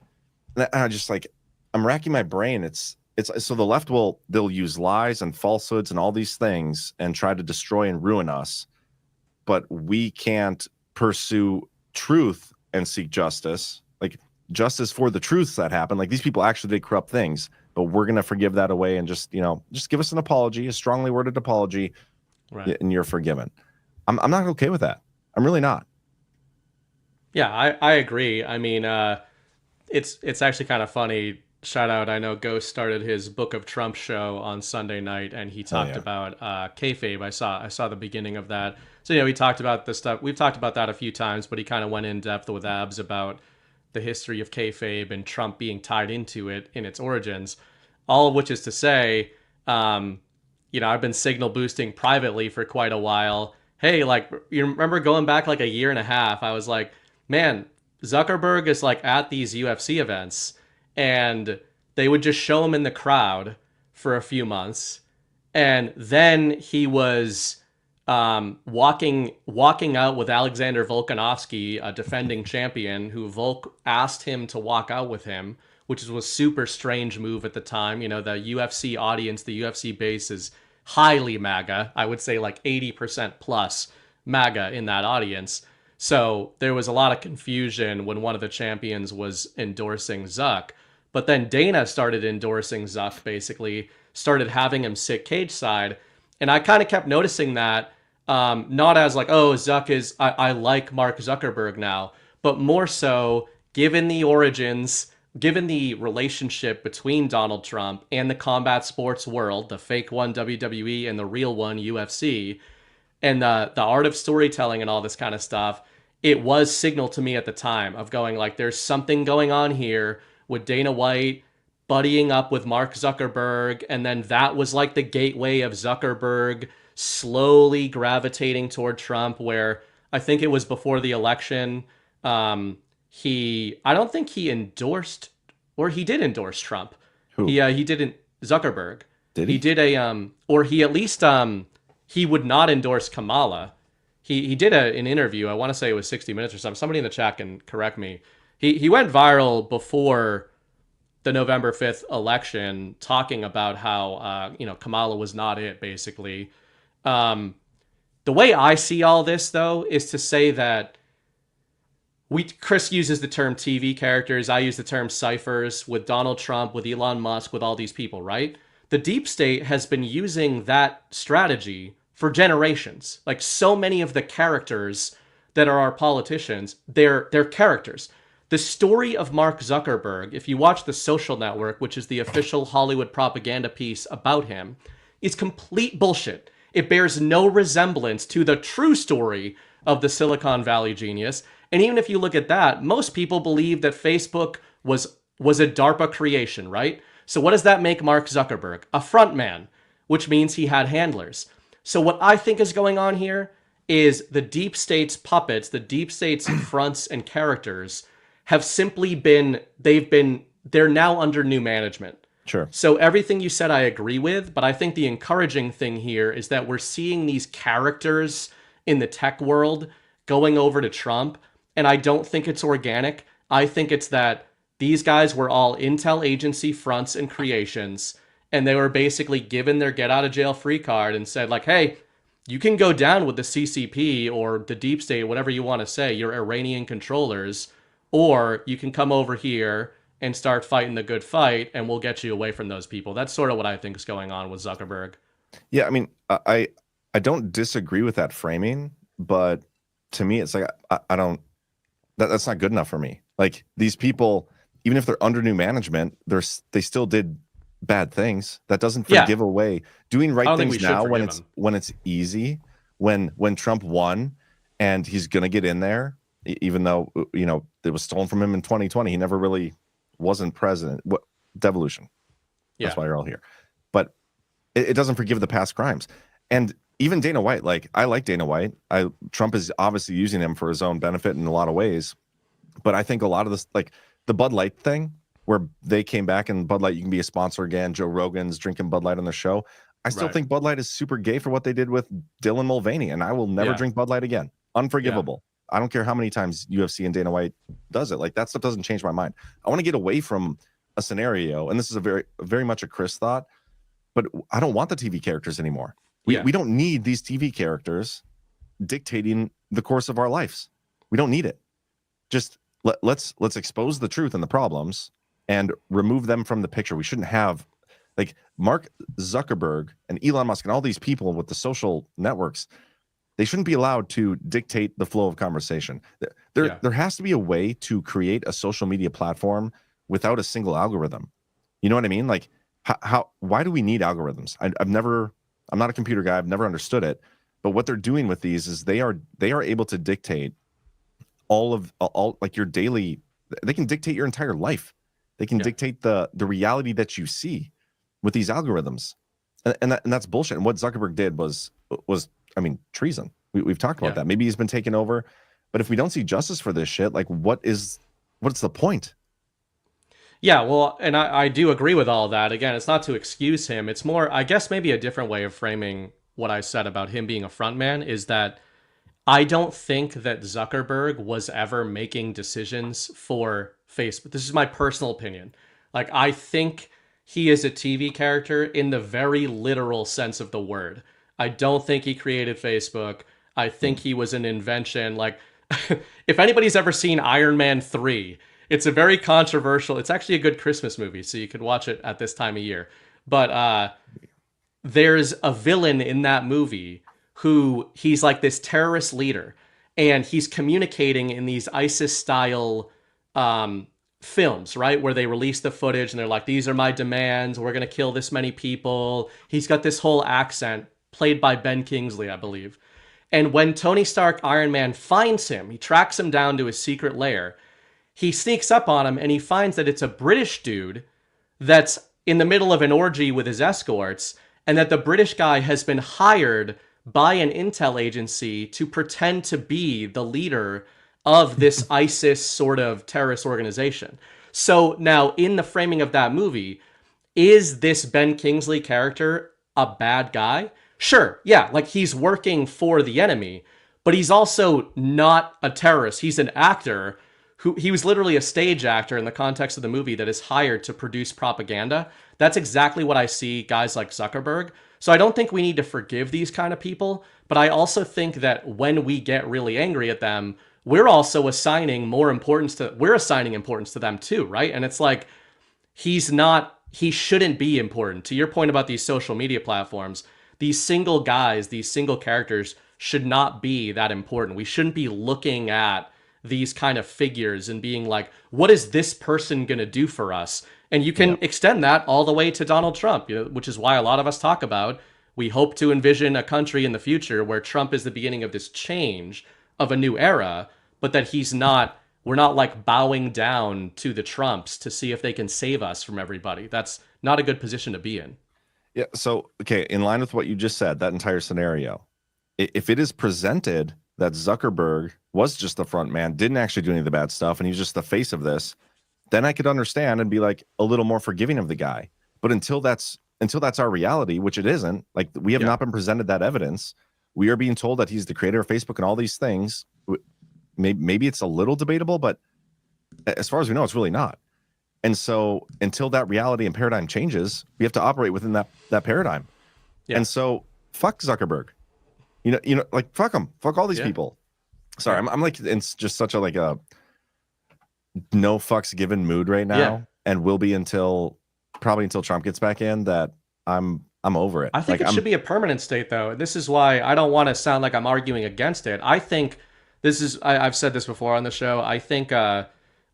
S7: And I just like, I'm racking my brain. It's so the left they'll use lies and falsehoods and all these things and try to destroy and ruin us, but we can't pursue truth and seek justice, like justice for the truths that happen. Like these people actually did corrupt things, but we're gonna forgive that away and just give us an apology, a strongly worded apology,
S11: right,
S7: and you're forgiven. I'm not okay with that. I'm really not.
S11: Yeah, I agree. I mean, it's actually kind of funny. Shout out, I know Ghost started his Book of Trump show on Sunday night, and he talked about kayfabe. I saw the beginning of that. So, he talked about this stuff. We've talked about that a few times, but he kind of went in depth with Abs about the history of kayfabe and Trump being tied into it in its origins. All of which is to say, I've been signal boosting privately for quite a while. Hey, like, you remember going back like a year and a half, I was like, man, Zuckerberg is like at these UFC events, and they would just show him in the crowd for a few months, and then he was walking out with Alexander Volkanovski, a defending champion, who Volk asked him to walk out with him, which was a super strange move at the time. The UFC audience, the UFC base is highly MAGA. I would say like 80% plus MAGA in that audience. So there was a lot of confusion when one of the champions was endorsing Zuck. But then Dana started endorsing Zuck, basically, started having him sit cage side. And I kind of kept noticing that, not as like, oh, Zuck is, I like Mark Zuckerberg now, but more so given the origins, given the relationship between Donald Trump and the combat sports world, the fake one WWE and the real one UFC, and the art of storytelling and all this kind of stuff, it was signal to me at the time of going like, there's something going on here with Dana White buddying up with Mark Zuckerberg, and then that was like the gateway of Zuckerberg slowly gravitating toward Trump, where I think it was before the election, I don't think he endorsed, or he did endorse Trump.
S7: Who?
S11: He didn't, Zuckerberg.
S7: Did he?
S11: He did or he at least, he would not endorse Kamala. He did an interview. I want to say it was 60 Minutes or something. Somebody in the chat can correct me. He went viral before the November 5th election, talking about how Kamala was not it, basically. The way I see all this, though, is to say that Chris uses the term TV characters. I use the term ciphers with Donald Trump, with Elon Musk, with all these people, right? The deep state has been using that strategy for generations. Like, so many of the characters that are our politicians, they're characters. The story of Mark Zuckerberg, if you watch The Social Network, which is the official Hollywood propaganda piece about him, is complete bullshit. It bears no resemblance to the true story of the Silicon Valley genius. And even if you look at that, most people believe that Facebook was a DARPA creation, right? So what does that make Mark Zuckerberg? A front man, which means he had handlers. So what I think is going on here is the deep state's puppets, the deep state's fronts and characters have simply they're now under new management.
S7: Sure.
S11: So everything you said I agree with, but I think the encouraging thing here is that we're seeing these characters in the tech world going over to Trump, and I don't think it's organic. I think it's that these guys were all intel agency fronts and creations, and they were basically given their get out of jail free card and said like, hey, you can go down with the CCP or the deep state, whatever you want to say, your Iranian controllers, or you can come over here and start fighting the good fight, and we'll get you away from those people. That's sort of what I think is going on with Zuckerberg.
S7: Yeah, I mean, I don't disagree with that framing, but to me, it's like I don't. That's not good enough for me. Like, these people, even if they're under new management, they still did bad things. That doesn't forgive away doing right things now when it's easy. When Trump won and he's gonna get in there, even though it was stolen from him in 2020, he never really wasn't president. What devolution? That's why you're all here. But it doesn't forgive the past crimes. And even Dana White, like, I like Dana White. Trump is obviously using him for his own benefit in a lot of ways. But I think a lot of this, like the Bud Light thing, where they came back and Bud Light, you can be a sponsor again. Joe Rogan's drinking Bud Light on the show. I still think Bud Light is super gay for what they did with Dylan Mulvaney, and I will never drink Bud Light again. Unforgivable. I don't care how many times UFC and Dana White does it. Like, that stuff doesn't change my mind. I want to get away from a scenario, and this is a very much a Chris thought, but I don't want the TV characters anymore. We don't need these TV characters dictating the course of our lives. We don't need it. Just let's expose the truth and the problems and remove them from the picture. We shouldn't have, like, Mark Zuckerberg and Elon Musk and all these people with the social networks. They shouldn't be allowed to dictate the flow of conversation. There has to be a way to create a social media platform without a single algorithm. You know what I mean? Like, why do we need algorithms? I'm not a computer guy. I've never understood it. But what they're doing with these is they are able to dictate all like your daily. They can dictate your entire life. They can dictate the reality that you see with these algorithms, and that's bullshit. And what Zuckerberg did was I mean, treason. We've talked about that. Maybe he's been taken over, but if we don't see justice for this shit, like, what's the point?
S11: Yeah, well, and I do agree with all that. Again, it's not to excuse him. It's more, I guess, maybe a different way of framing what I said about him being a frontman is that I don't think that Zuckerberg was ever making decisions for Facebook. This is my personal opinion. Like, I think he is a TV character in the very literal sense of the word. I don't think he created Facebook. I think he was an invention. Like, if anybody's ever seen Iron Man 3, it's a very controversial, it's actually a good Christmas movie, so you could watch it at this time of year. But there's a villain in that movie who he's like this terrorist leader, and he's communicating in these ISIS-style films, right? Where they release the footage and they're like, these are my demands, we're going to kill this many people. He's got this whole accent, played by Ben Kingsley, I believe. And when Tony Stark, Iron Man, finds him, he tracks him down to his secret lair. He sneaks up on him and he finds that it's a British dude that's in the middle of an orgy with his escorts, and that the British guy has been hired by an intel agency to pretend to be the leader of this ISIS sort of terrorist organization. So now, in the framing of that movie, is this Ben Kingsley character a bad guy? Sure, yeah, like, he's working for the enemy, but he's also not a terrorist. He's an actor he was literally a stage actor in the context of the movie that is hired to produce propaganda. That's exactly what I see guys like Zuckerberg. So I don't think we need to forgive these kind of people, but I also think that when we get really angry at them, we're also assigning importance to them too, right? And it's like, he shouldn't be important. To your point about these social media platforms, these single guys, these single characters should not be that important. We shouldn't be looking at these kind of figures and being like, what is this person going to do for us? And you can extend that all the way to Donald Trump, which is why a lot of us talk about, we hope to envision a country in the future where Trump is the beginning of this change of a new era, but that we're not like bowing down to the Trumps to see if they can save us from everybody. That's not a good position to be in.
S7: Yeah. So, okay, in line with what you just said, that entire scenario, if it is presented that Zuckerberg was just the front man, didn't actually do any of the bad stuff, and he's just the face of this, then I could understand and be like a little more forgiving of the guy. But until that's our reality, which it isn't, like, we have not been presented that evidence. We are being told that he's the creator of Facebook and all these things. Maybe it's a little debatable, but as far as we know, it's really not. And so until that reality and paradigm changes, we have to operate within that paradigm. Yeah. And so fuck Zuckerberg. You know, like, fuck him. Fuck all these people. Sorry, I'm like, it's just such a, like, a no fucks given mood right now, and will be probably until Trump gets back in, that I'm over it.
S11: I think it should be a permanent state, though. This is why I don't want to sound like I'm arguing against it. I think I've said this before on the show. I think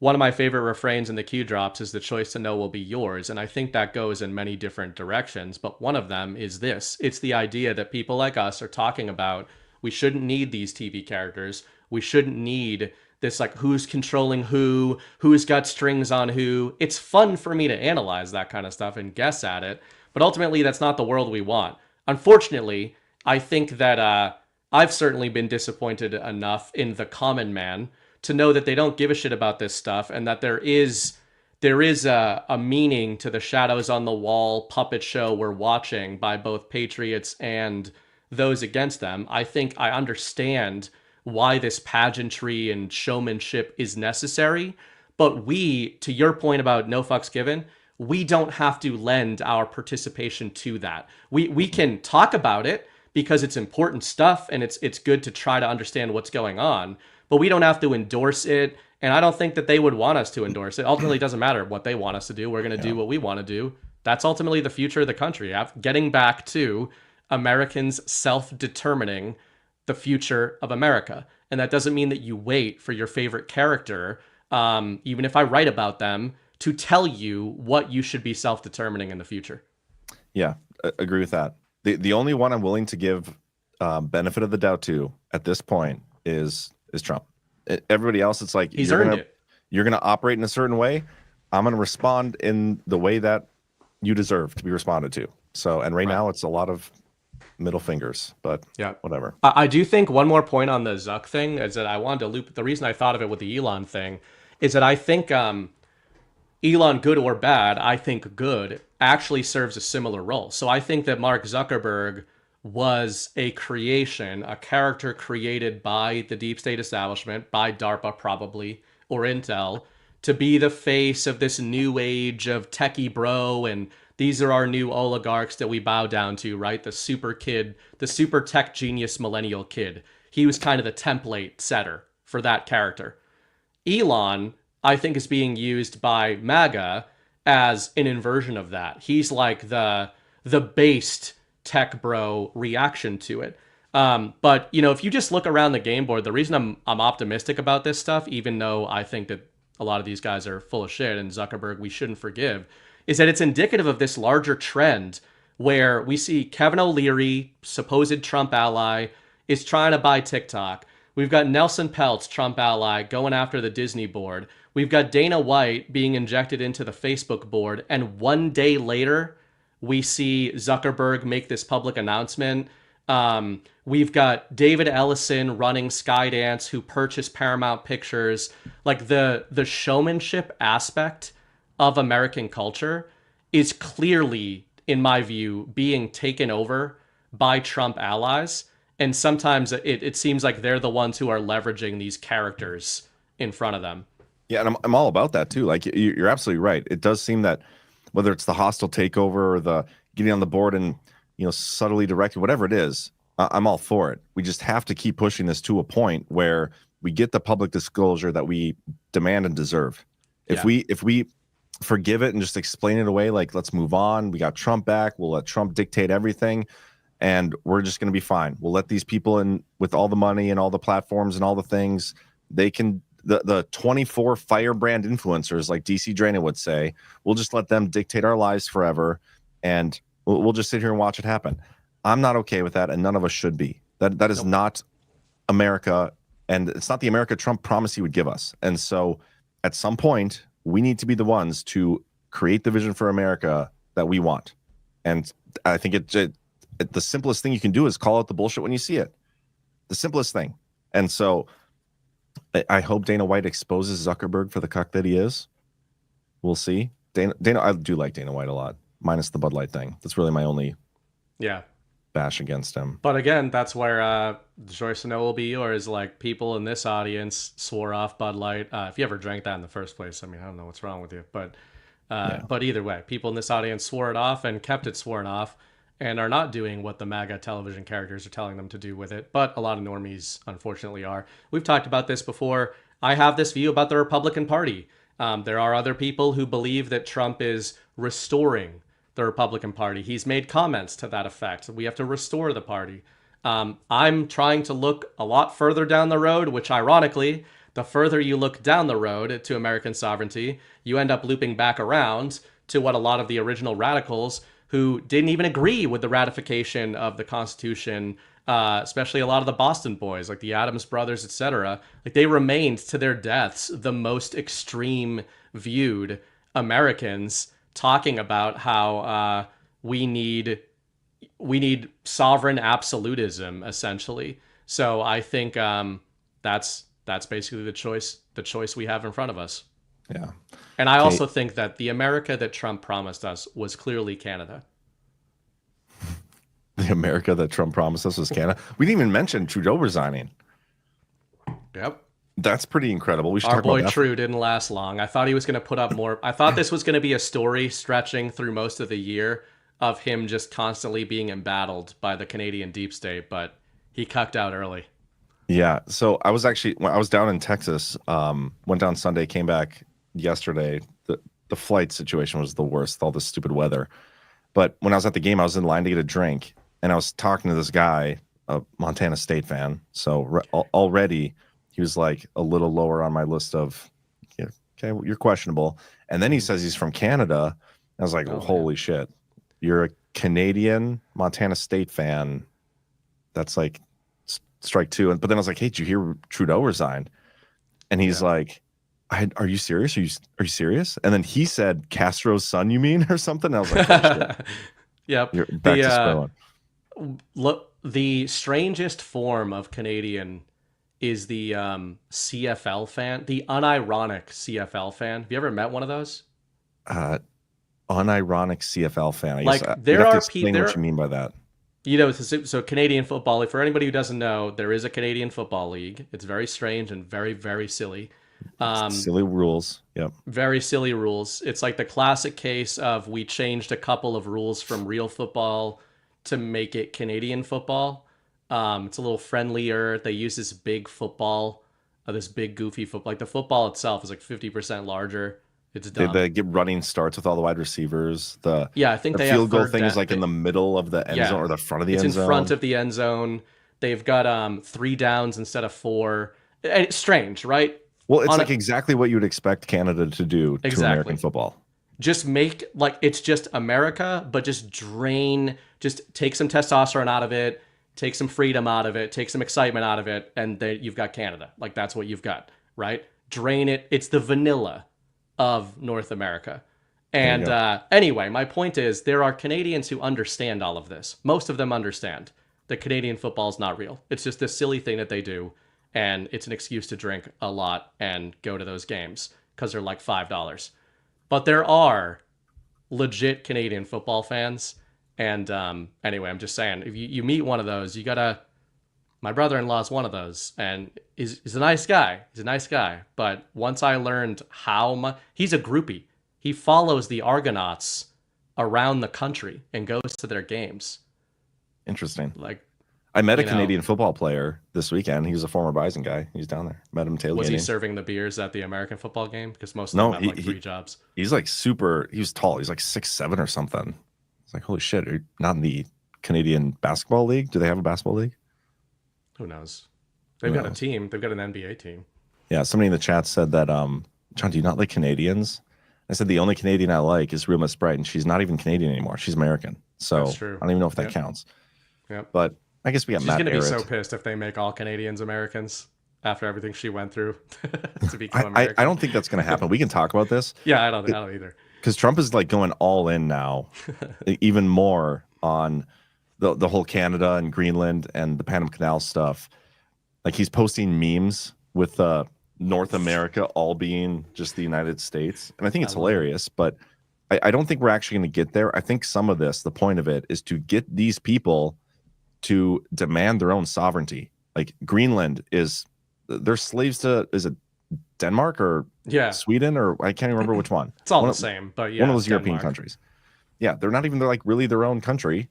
S11: one of my favorite refrains in the Q drops is, the choice to know will be yours. And I think that goes in many different directions. But one of them is this. It's the idea that people like us are talking about, we shouldn't need these TV characters. We shouldn't need this, like, who's controlling who's got strings on who. It's fun for me to analyze that kind of stuff and guess at it. But ultimately, that's not the world we want. Unfortunately, I think that I've certainly been disappointed enough in the common man to know that they don't give a shit about this stuff, and that there is a meaning to the shadows on the wall puppet show we're watching by both patriots and those against them. I think I understand why this pageantry and showmanship is necessary. But we, to your point about no fucks given, we don't have to lend our participation to that. We can talk about it because it's important stuff and it's good to try to understand what's going on, but we don't have to endorse it. And I don't think that they would want us to endorse it. Ultimately, it doesn't matter what they want us to do. We're going to do what we want to do. That's ultimately the future of the country. Getting back to Americans self-determining the future of America. And that doesn't mean that you wait for your favorite character, even if I write about them, to tell you what you should be self-determining in the future.
S7: Yeah, agree with that. The only one I'm willing to give benefit of the doubt to at this point is Trump. Everybody else, it's like
S11: he's earned it.
S7: You're gonna operate in a certain way. I'm gonna respond in the way that you deserve to be responded to. So, and right now it's a lot of middle fingers, but yeah, whatever.
S11: I do think one more point on the Zuck thing is that I wanted to loop. The reason I thought of it with the Elon thing is that I think Elon, good or bad, I think good actually serves a similar role. So I think that Mark Zuckerberg was a creation, a character created by the deep state establishment, by DARPA probably, or Intel, to be the face of this new age of techie bro, and these are our new oligarchs that we bow down to, right? The super kid, the super tech genius millennial kid. He was kind of the template setter for that character. Elon, I think, is being used by MAGA as an inversion of that. He's like the based tech bro reaction to it. But you know, if you just look around the game board, the reason I'm optimistic about this stuff, even though I think that a lot of these guys are full of shit and Zuckerberg we shouldn't forgive, is that it's indicative of this larger trend where we see Kevin O'Leary, supposed Trump ally, is trying to buy TikTok. We've got Nelson Peltz, Trump ally, going after the Disney board. We've got Dana White being injected into the Facebook board. And one day later, we see Zuckerberg make this public announcement. We've got David Ellison running Skydance, who purchased Paramount Pictures. Like the showmanship aspect of American culture is clearly, in my view, being taken over by Trump allies. And sometimes it seems like they're the ones who are leveraging these characters in front of them.
S7: Yeah, and I'm all about that too. Like you're absolutely right. It does seem that whether it's the hostile takeover or the getting on the board and subtly directed, whatever it is, I'm all for it. We just have to keep pushing this to a point where we get the public disclosure that we demand and deserve. If we forgive it and just explain it away, like let's move on. We got Trump back. We'll let Trump dictate everything, and we're just going to be fine. We'll let these people in with all the money and all the platforms and all the things. They can. The 24 firebrand influencers, like DC Draina would say, we'll just let them dictate our lives forever, and we'll just sit here and watch it happen. I'm not okay with that, and none of us should be. That is not America, and it's not the America Trump promised he would give us. And so at some point, we need to be the ones to create the vision for America that we want. And I think the simplest thing you can do is call out the bullshit when you see it. The simplest thing. And so I hope Dana White exposes Zuckerberg for the cuck that he is. We'll see. Dana, I do like Dana White a lot, minus the Bud Light thing. That's really my only bash against him.
S11: But again, that's where Joyce to know will be yours. Like, people in this audience swore off Bud Light. If you ever drank that in the first place, I mean, I don't know what's wrong with you. But either way, people in this audience swore it off and kept it sworn off, and are not doing what the MAGA television characters are telling them to do with it. But a lot of normies, unfortunately, are. We've talked about this before. I have this view about the Republican Party. There are other people who believe that Trump is restoring the Republican Party. He's made comments to that effect. We have to restore the party. I'm trying to look a lot further down the road, which ironically, the further you look down the road to American sovereignty, you end up looping back around to what a lot of the original radicals who didn't even agree with the ratification of the Constitution, especially a lot of the Boston boys, like the Adams brothers, etc. Like, they remained to their deaths the most extreme viewed Americans, talking about how we need sovereign absolutism, essentially. So I think that's basically the choice we have in front of us.
S7: Yeah.
S11: And I also think that the America that Trump promised us was clearly Canada.
S7: The America that Trump promised us was Canada. We didn't even mention Trudeau resigning.
S11: Yep.
S7: That's pretty incredible. We should
S11: Our
S7: talk
S11: boy
S7: about that.
S11: True didn't last long. I thought he was going to put up more. I thought this was going to be a story stretching through most of the year of him just constantly being embattled by the Canadian deep state, but he cucked out early.
S7: Yeah. So when I was down in Texas, went down Sunday, came back yesterday. The flight situation was the worst with all this stupid weather. But when I was at the game, I was in line to get a drink, and I was talking to this guy, a Montana State fan. So already he was like a little lower on my list of, yeah, okay, well, you're questionable. And then he says he's from Canada. I was like, holy shit, you're a Canadian Montana State fan. That's like strike two. But then I was like, hey, did you hear Trudeau resigned? And he's like, are you serious? Are you serious? And then he said, Castro's son, you mean, or something? I was like, oh, shit.
S11: Yep.
S7: You're back to square one.
S11: Look, the strangest form of Canadian is the CFL fan, the unironic CFL fan. Have you ever met one of those?
S7: Unironic CFL fan. I
S11: Like,
S7: guess
S11: there
S7: you'd have to
S11: are
S7: explain what you mean by that.
S11: You know, so Canadian football league, for anybody who doesn't know, there is a Canadian football league. It's very strange and very, very silly.
S7: Silly rules. Yep.
S11: Very silly rules. It's like the classic case of we changed a couple of rules from real football to make it Canadian football. It's a little friendlier. They use this big football, this big goofy football. Like the football itself is like 50% larger. It's dumb.
S7: They get running starts with all the wide receivers.
S11: I think
S7: the
S11: they
S7: field
S11: have
S7: goal thing is like in the middle of the end zone or the front of the end zone.
S11: It's in front of the end zone. They've got 3 downs instead of 4. And it's strange, right?
S7: Well, it's like exactly what you would expect Canada to do to American football.
S11: Just make like it's just America, but just take some testosterone out of it, take some freedom out of it, take some excitement out of it, and you've got Canada. Like that's what you've got, right? Drain it. It's the vanilla of North America. And anyway, my point is there are Canadians who understand all of this. Most of them understand that Canadian football is not real. It's just this silly thing that they do, and it's an excuse to drink a lot and go to those games because they're like $5. But there are legit Canadian football fans. And anyway, I'm just saying, if you meet one of those, you gotta. My brother-in-law is one of those, and he's a nice guy. He's a nice guy. But once I learned how much he's a groupie, he follows the Argonauts around the country and goes to their games.
S7: Interesting.
S11: Like,
S7: I met a Canadian football player this weekend. He was a former Bison guy. He's down there. Met him tailgating.
S11: Was he serving the beers at the American football game? Because most of them have like 3 jobs.
S7: He's like super. He was tall. He's like 6'7" or something. It's like, holy shit! Are you not in the Canadian basketball league? Do they have a basketball league?
S11: Who knows? They've got a team. They've got an NBA team.
S7: Yeah, somebody in the chat said that, John, do you not like Canadians? I said the only Canadian I like is Real Miss Bright, and she's not even Canadian anymore. She's American. So
S11: That's true.
S7: I don't even know if that counts.
S11: Yep.
S7: But I guess we got
S11: She's
S7: Matt
S11: going to be
S7: Arrett.
S11: so pissed if they make all Canadians Americans after everything she went through to become American.
S7: I don't think that's going to happen. We can talk about this.
S11: Yeah, I don't either.
S7: Because Trump is like going all in now, even more on the whole Canada and Greenland and the Panama Canal stuff. Like he's posting memes with North America all being just the United States. And I think it's hilarious, but I don't think we're actually going to get there. I think some of this, the point of it is to get these people to demand their own sovereignty. Like Greenland they're slaves to, is it Denmark or Sweden, or I can't remember which one.
S11: It's all the same, but
S7: one of those European countries. Yeah, they're not even like really their own country.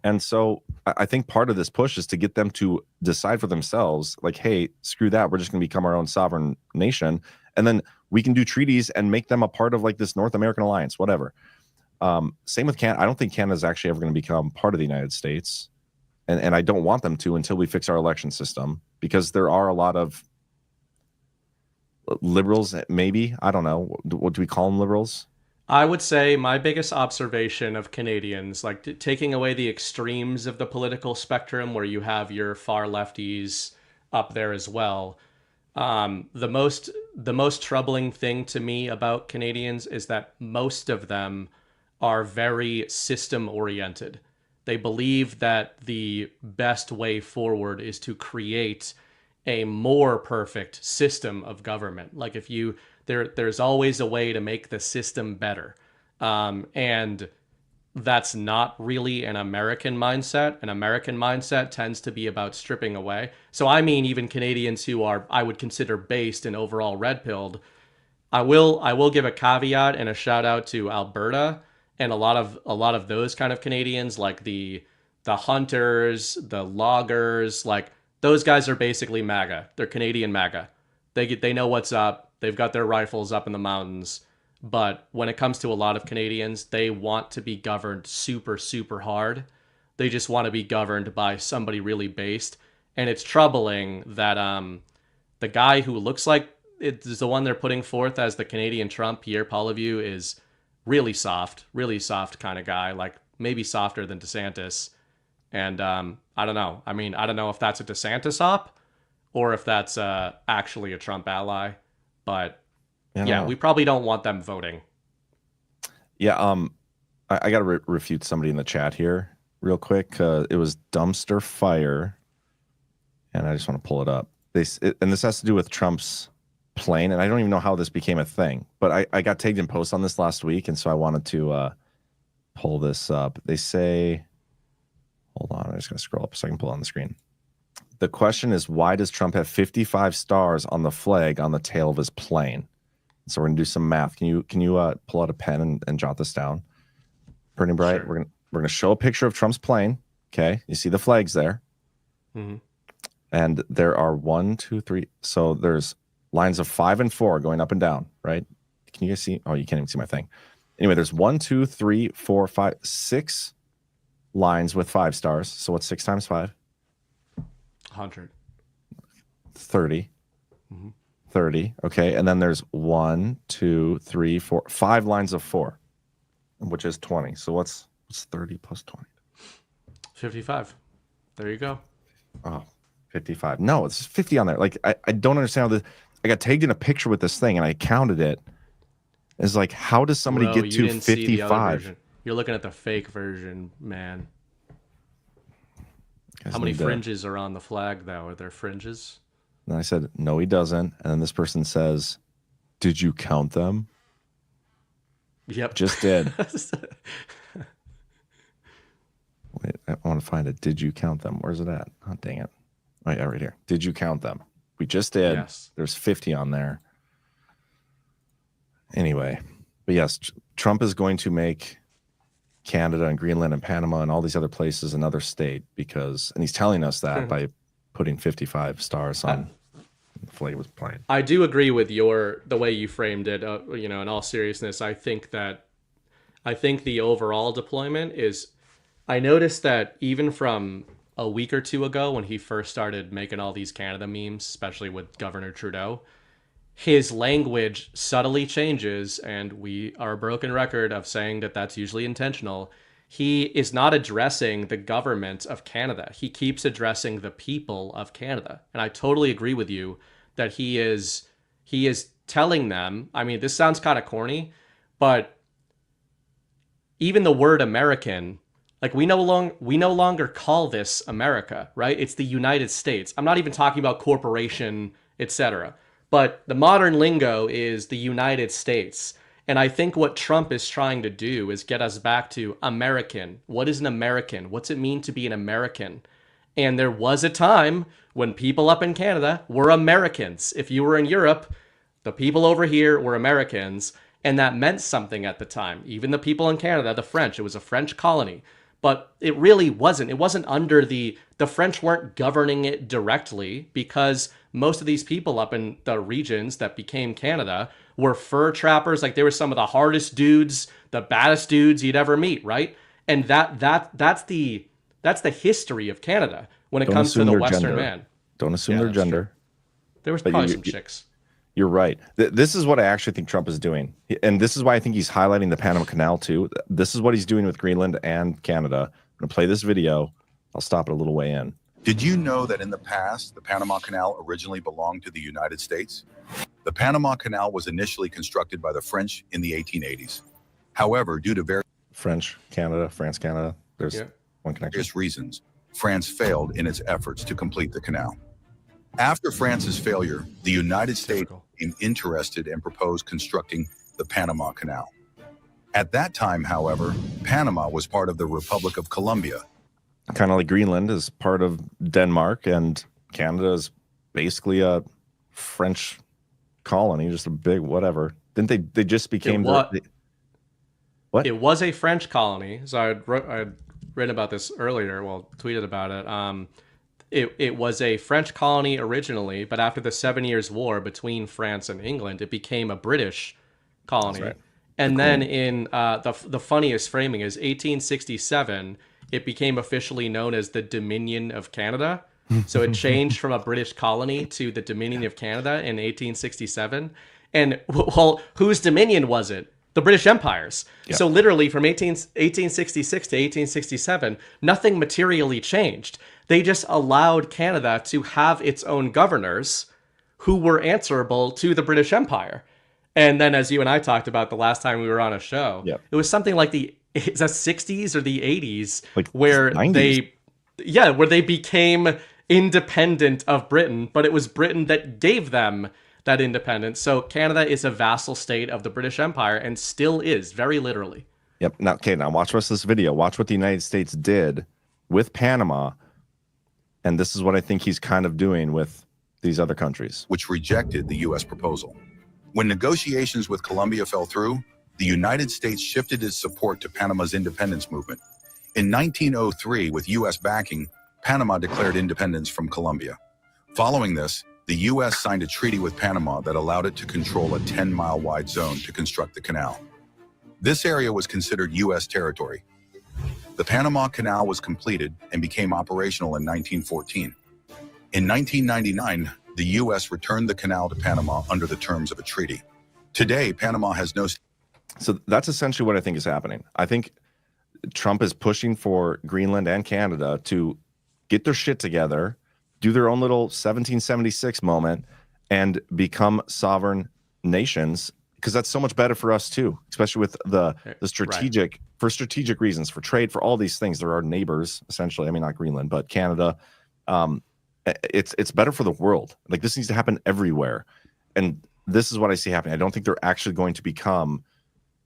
S7: And so I think part of this push is to get them to decide for themselves, like, hey, screw that. We're just going to become our own sovereign nation. And then we can do treaties and make them a part of like this North American alliance, whatever. Same with Canada. I don't think Canada's actually ever going to become part of the United States. And I don't want them to until we fix our election system, because there are a lot of liberals, maybe. I don't know. What do we call them, liberals?
S11: I would say my biggest observation of Canadians, like taking away the extremes of the political spectrum where you have your far lefties up there as well. The most troubling thing to me about Canadians is that most of them are very system oriented. They believe that the best way forward is to create a more perfect system of government. Like if there's always a way to make the system better. And that's not really an American mindset. An American mindset tends to be about stripping away. So I mean, even Canadians who are, I would consider based and overall red-pilled, I will give a caveat and a shout out to Alberta and a lot of those kind of Canadians, like the hunters, the loggers, like those guys are basically MAGA. They're Canadian MAGA. They know what's up. They've got their rifles up in the mountains. But when it comes to a lot of Canadians, they want to be governed super, super hard. They just want to be governed by somebody really based. And it's troubling that the guy who looks like it's the one they're putting forth as the Canadian Trump, Pierre Poilievre, is really soft kind of guy, like maybe softer than DeSantis. And I don't know. I mean, I don't know if that's a DeSantis op or if that's actually a Trump ally. But yeah, we probably don't want them voting.
S7: Yeah, I got to refute somebody in the chat here real quick. It was Dumpster Fire, and I just want to pull it up. And this has to do with Trump's plane, and I don't even know how this became a thing, but I got tagged in posts on this last week, and so I wanted to pull this up. They say, hold on, I'm just going to scroll up so I can pull it on the screen. The question is, why does Trump have 55 stars on the flag on the tail of his plane? So we're gonna do some math. Can you pull out a pen and jot this down? Burning Bright. Sure. We're gonna show a picture of Trump's plane. Okay, you see the flags there, and there are 1, 2, 3. So there's lines of 5 and 4 going up and down. Right? Can you guys see? Oh, you can't even see my thing. Anyway, there's 1, 2, 3, 4, 5, 6 lines with 5 stars. So what's 6 times 5?
S11: 100.
S7: 30. 30. Okay. And then there's 1, 2, 3, 4, 5 lines of 4, which is 20. So what's 30 plus 20?
S11: 55. There you go.
S7: Oh, 55. No, it's 50 on there. Like, I don't understand how this. I got tagged in a picture with this thing and I counted it. It's like, how does somebody get to 55?
S11: You're looking at the fake version, man. How many fringes are on the flag, though? Are there fringes?
S7: And I said, no, he doesn't. And then this person says, did you count them?
S11: Yep.
S7: Just did. Wait, I want to find it. Did you count them? Where's it at? Oh, dang it. Oh, yeah, right here. Did you count them? We just did.
S11: Yes.
S7: There's 50 on there. Anyway, but yes, Trump is going to make Canada and Greenland and Panama and all these other places another state and he's telling us that by putting 55 stars on the flag was playing.
S11: I do agree with the way you framed it. In all seriousness, I think the overall deployment is. I noticed that even from a week or two ago when he first started making all these Canada memes, especially with Governor Trudeau, his language subtly changes, and we are a broken record of saying that that's usually intentional. He is not addressing the government of Canada. He keeps addressing the people of Canada. And I totally agree with you that he is telling them, I mean, this sounds kind of corny, but even the word American, like we no longer call this America, right? It's the United States. I'm not even talking about corporation, etc. But the modern lingo is the United States. And I think what Trump is trying to do is get us back to American. What is an American? What's it mean to be an American? And there was a time when people up in Canada were Americans. If you were in Europe, the people over here were Americans. And that meant something at the time. Even the people in Canada, the French, it was a French colony. But it really wasn't. It wasn't under the French weren't governing it directly because most of these people up in the regions that became Canada were fur trappers. Like they were some of the hardest dudes, the baddest dudes you'd ever meet, right? And that's the history of Canada when it comes to the Western man.
S7: Don't assume their gender.
S11: True. There was probably some chicks.
S7: You're right. This is what I actually think Trump is doing. And this is why I think he's highlighting the Panama Canal too. This is what he's doing with Greenland and Canada. I'm going to play this video. I'll stop it a little way in.
S12: Did you know that in the past, the Panama Canal originally belonged to the United States? The Panama Canal was initially constructed by the French in the 1880s. However, due to
S7: France, Canada, there's one connection.
S12: Various reasons, France failed in its efforts to complete the canal. After France's failure, the United States became interested and proposed constructing the Panama Canal. At that time, however, Panama was part of the Republic of Colombia.
S7: Kind of like Greenland is part of Denmark, and Canada is basically a French colony, just a big whatever. Didn't they just became
S11: what?
S7: It
S11: was a French colony. So I'd written about this earlier. Well, tweeted about it. It was a French colony originally, but after the 7 Years' War between France and England, it became a British colony.
S7: That's right.
S11: And then in the funniest framing is 1867, it became officially known as the Dominion of Canada. So it changed from a British colony to the Dominion of Canada in 1867. And, well, whose dominion was it? The British Empire's.
S7: Yeah.
S11: So literally from 1866 to 1867, nothing materially changed. They just allowed Canada to have its own governors who were answerable to the British Empire. And then, as you and I talked about the last time we were on a show, it was something like the 60s or the 80s,
S7: like
S11: where
S7: 90s.
S11: where they became independent of Britain, but it was Britain that gave them that independence. So Canada is a vassal state of the British Empire and still is, very literally.
S7: Yep. Now watch the rest of this video. Watch what the United States did with Panama, and this is what I think he's kind of doing with these other countries,
S12: which rejected the U.S. proposal. When negotiations with Colombia fell through, the United States shifted its support to Panama's independence movement. In 1903, with U.S. backing, Panama declared independence from Colombia. Following this, the U.S. signed a treaty with Panama that allowed it to control a 10-mile wide zone to construct the canal. This area was considered U.S. territory. The Panama Canal was completed and became operational in 1914. In 1999, the U.S. returned the canal to Panama under the terms of a treaty. Today, Panama has no...
S7: So that's essentially what I think is happening. I think Trump is pushing for Greenland and Canada to get their shit together, do their own little 1776 moment, and become sovereign nations, because that's so much better for us too, especially with the strategic, for strategic reasons, for trade, for all these things. They're our neighbors, essentially. I mean, not Greenland, but Canada. It's better for the world. Like, this needs to happen everywhere. And this is what I see happening. I don't think they're actually going to become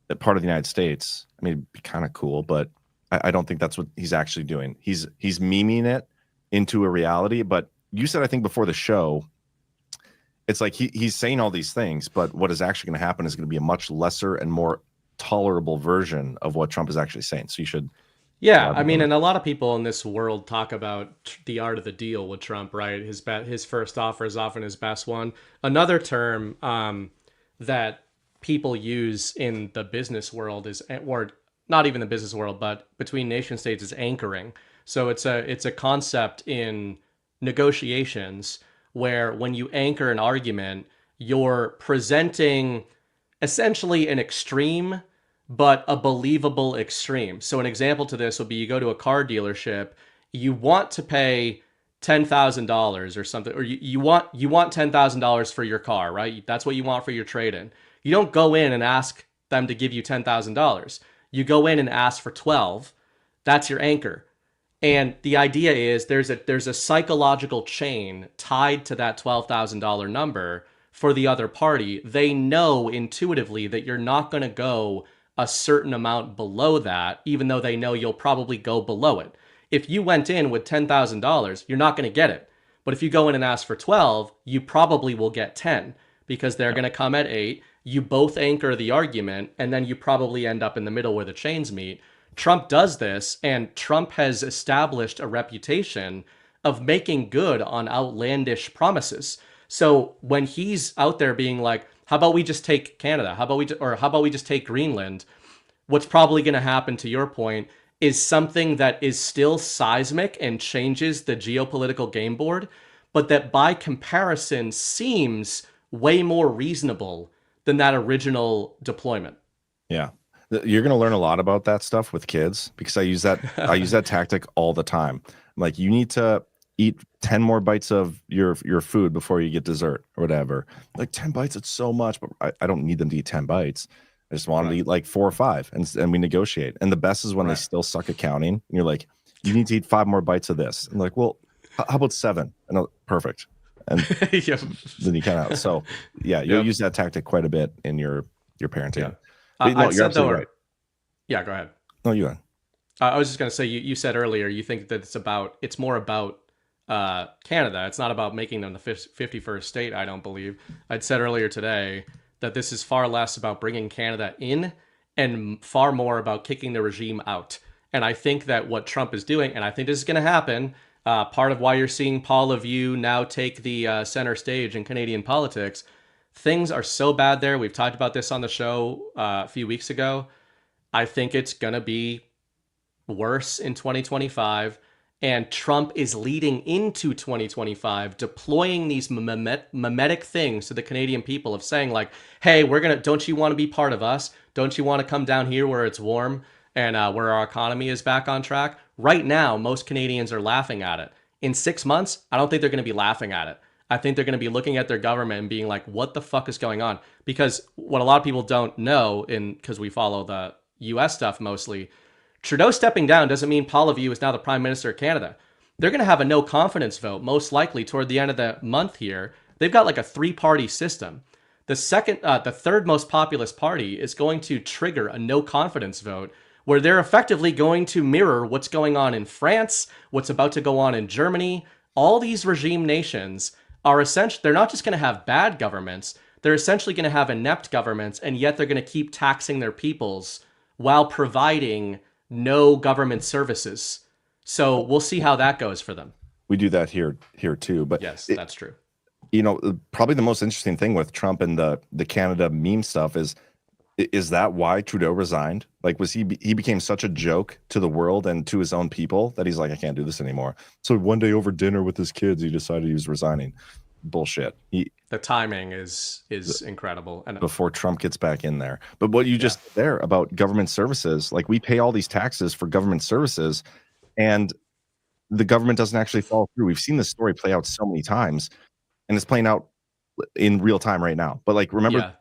S7: a part of the United States. I mean, it'd be kind of cool, but I don't think that's what he's actually doing. He's memeing it into a reality. But you said, I think before the show, it's like he's saying all these things, but what is actually going to happen is going to be a much lesser and more tolerable version of what Trump is actually saying. So you should...
S11: Yeah, I mean, and a lot of people in this world talk about the art of the deal with Trump, right? His first offer is often his best one. Another term that people use in the business world is, or not even the business world, but between nation states, is anchoring. So it's a concept in negotiations where when you anchor an argument, you're presenting essentially an extreme, but a believable extreme. So an example to this would be, you go to a car dealership, you want to pay $10,000 or something, or you want $10,000 for your car, right? That's what you want for your trade-in. You don't go in and ask them to give you $10,000. You go in and ask for 12. That's your anchor. And the idea is there's a psychological chain tied to that $12,000 number for the other party. They know intuitively that you're not going to go a certain amount below that, even though they know you'll probably go below it. If you went in with $10,000, you're not going to get it. But if you go in and ask for 12, you probably will get 10, because they're going to come at 8. You both anchor the argument, and then you probably end up in the middle where the chains meet. Trump does this, and Trump has established a reputation of making good on outlandish promises. So when he's out there being like, how about we just take Canada? How about we just take Greenland? What's probably going to happen, to your point, is something that is still seismic and changes the geopolitical game board, but that by comparison seems way more reasonable than that original deployment.
S7: Yeah. You're going to learn a lot about that stuff with kids, because I use that tactic all the time. I'm like, you need to eat 10 more bites of your food before you get dessert or whatever. Like, 10 bites, it's so much, but I don't need them to eat 10 bites. I just want them to eat like 4 or 5, and we negotiate. And the best is when they still suck at counting. And you're like, you need to eat 5 more bites of this. I'm like, well, how about 7? And perfect. And then you kind of, so yeah, you'll use that tactic quite a bit in your parenting.
S11: Yeah.
S7: But, no,
S11: I'd
S7: you're
S11: said, though,
S7: right.
S11: Yeah, go ahead.
S7: No, you are.
S11: I was just going to say, you said earlier, you think that it's more about Canada. It's not about making them the 51st state, I don't believe. I'd said earlier today that this is far less about bringing Canada in and far more about kicking the regime out. And I think that what Trump is doing, and I think this is going to happen, part of why you're seeing Paul Revere now take the center stage in Canadian politics, things are so bad there. We've talked about this on the show a few weeks ago. I think it's going to be worse in 2025. And Trump is leading into 2025, deploying these mimetic things to the Canadian people of saying like, hey, don't you want to be part of us? Don't you want to come down here where it's warm and where our economy is back on track? Right now, most Canadians are laughing at it. In 6 months, I don't think they're going to be laughing at it. I think they're going to be looking at their government and being like, what the fuck is going on? Because what a lot of people don't know, because we follow the US stuff mostly, Trudeau stepping down doesn't mean Paul Revere is now the Prime Minister of Canada. They're going to have a no confidence vote, most likely toward the end of the month here. They've got like a 3-party system. The third most populous party is going to trigger a no confidence vote where they're effectively going to mirror what's going on in France, what's about to go on in Germany. All these regime nations are essentially, they're not just going to have bad governments, they're essentially going to have inept governments, and yet they're going to keep taxing their peoples while providing no government services. So we'll see how that goes for them.
S7: We do that here too. But
S11: yes, that's true.
S7: You know, probably the most interesting thing with Trump and the Canada meme stuff is that why Trudeau resigned? Like, he became such a joke to the world and to his own people that he's like, I can't do this anymore. So one day over dinner with his kids, he decided he was resigning. Bullshit.
S11: The timing is incredible. And
S7: before Trump gets back in there. But what you just said there about government services, like we pay all these taxes for government services and the government doesn't actually follow through. We've seen this story play out so many times and it's playing out in real time right now. But like, remember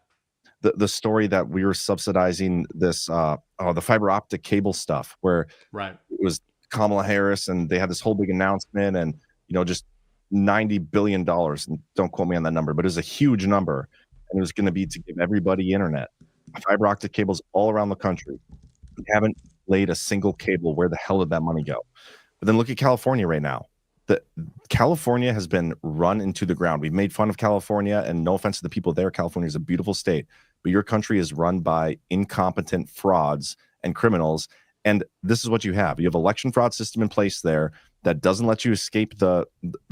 S7: the story that we were subsidizing this, the fiber optic cable stuff where it was Kamala Harris and they had this whole big announcement and, just $90 billion, and don't quote me on that number, but it was a huge number, and it was going to be to give everybody internet, fiber optic cables all around the country. We haven't laid a single cable. Where the hell did that money go? But then look at California right now. California has been run into the ground. We've made fun of California, and no offense to the people there, California is a beautiful state, but your country is run by incompetent frauds and criminals. And this is what you have. You have election fraud system in place there that doesn't let you escape the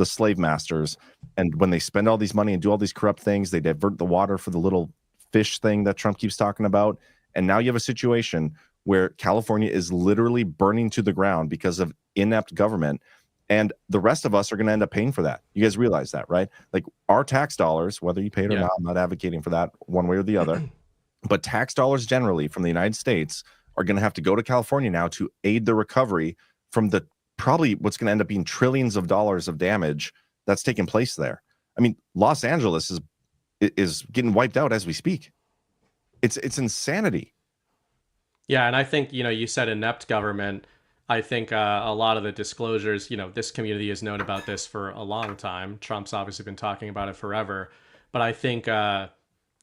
S7: slave masters. And when they spend all these money and do all these corrupt things, they divert the water for the little fish thing that Trump keeps talking about. And now you have a situation where California is literally burning to the ground because of inept government. And the rest of us are going to end up paying for that. You guys realize that, right? Like our tax dollars, whether you pay it or not, I'm not advocating for that one way or the other, but tax dollars generally from the United States are going to have to go to California now to aid the recovery from the probably what's going to end up being trillions of dollars of damage that's taking place there. I mean, Los Angeles is getting wiped out as we speak. It's insanity.
S11: Yeah, and I think, you said inept government. I think a lot of the disclosures, this community has known about this for a long time. Trump's obviously been talking about it forever. But I think,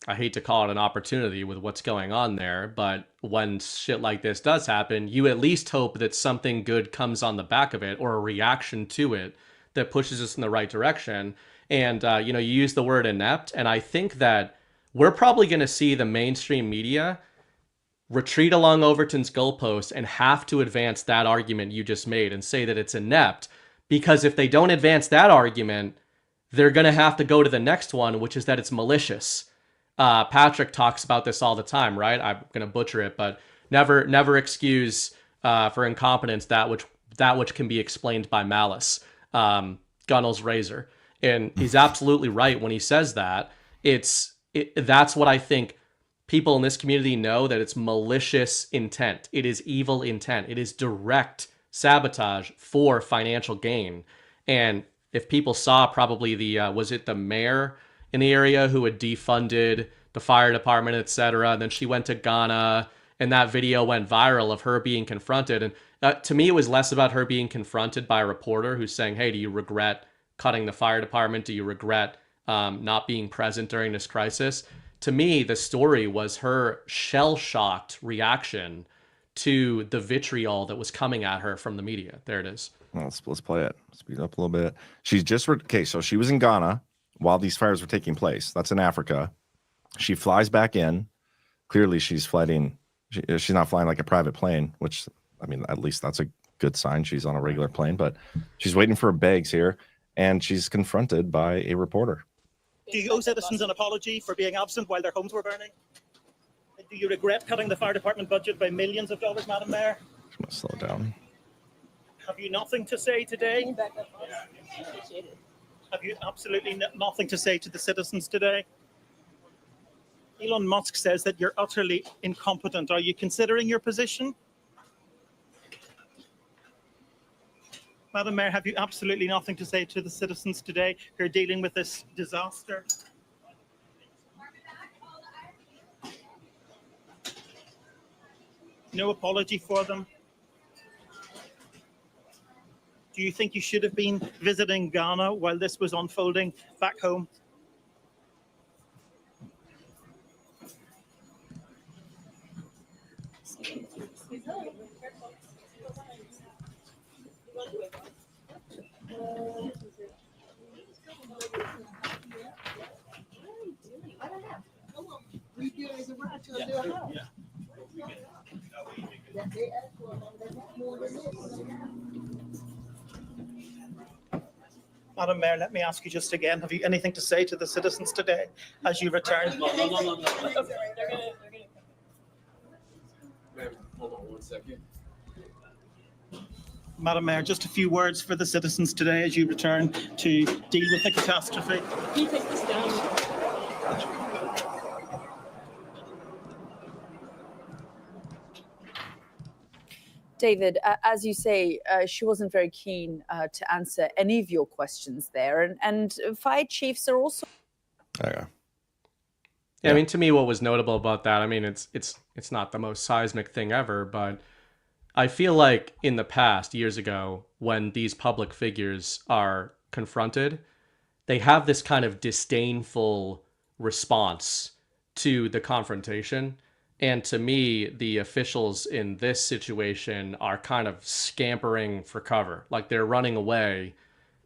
S11: I hate to call it an opportunity with what's going on there, but when shit like this does happen, you at least hope that something good comes on the back of it or a reaction to it that pushes us in the right direction. And, you use the word inept, and I think that we're probably going to see the mainstream media retreat along Overton's goalpost and have to advance that argument you just made and say that it's inept, because if they don't advance that argument, they're going to have to go to the next one, which is that it's malicious. Patrick talks about this all the time, right? I'm going to butcher it, but never excuse for incompetence that which can be explained by malice. Gunnell's razor. And he's absolutely right when he says that. That's what I think people in this community know, that it's malicious intent. It is evil intent. It is direct sabotage for financial gain. And if people saw probably was it the mayor in the area who had defunded the fire department, etc. And then she went to Ghana and that video went viral of her being confronted. And to me, it was less about her being confronted by a reporter who's saying, hey, do you regret cutting the fire department? Do you regret not being present during this crisis? To me, the story was her shell-shocked reaction to the vitriol that was coming at her from the media. There it is.
S7: Well, let's play it. Speed up a little bit. She's just okay. So she was in Ghana while these fires were taking place. That's in Africa. She flies back in. Clearly, she's flying. She's not flying like a private plane, which, I mean, at least that's a good sign. She's on a regular plane, but she's waiting for her bags here, and she's confronted by a reporter.
S13: Do you owe citizens an apology for being absent while their homes were burning? Do you regret cutting the fire department budget by millions of dollars, Madam Mayor?
S7: I'm going to slow down.
S13: Have you nothing to say today? Have you absolutely nothing to say to the citizens today? Elon Musk says that you're utterly incompetent. Are you considering your position? Madam Mayor, have you absolutely nothing to say to the citizens today who are dealing with this disaster? No apology for them? Do you think you should have been visiting Ghana while this was unfolding back home? Madam Mayor, let me ask you just again, have you anything to say to the citizens today as you return?
S14: No. Hold on 1 second.
S13: Madam Mayor, just a few words for the citizens today as you return to deal with the catastrophe.
S14: Can you take this down?
S5: David, as you say, she wasn't very keen to answer any of your questions there. And fire chiefs are also...
S7: Okay.
S11: Yeah, I mean, to me, what was notable about that, I mean, it's not the most seismic thing ever, but I feel like in the past, years ago, when these public figures are confronted, they have this kind of disdainful response to the confrontation. And to me, the officials in this situation are kind of scampering for cover, like they're running away.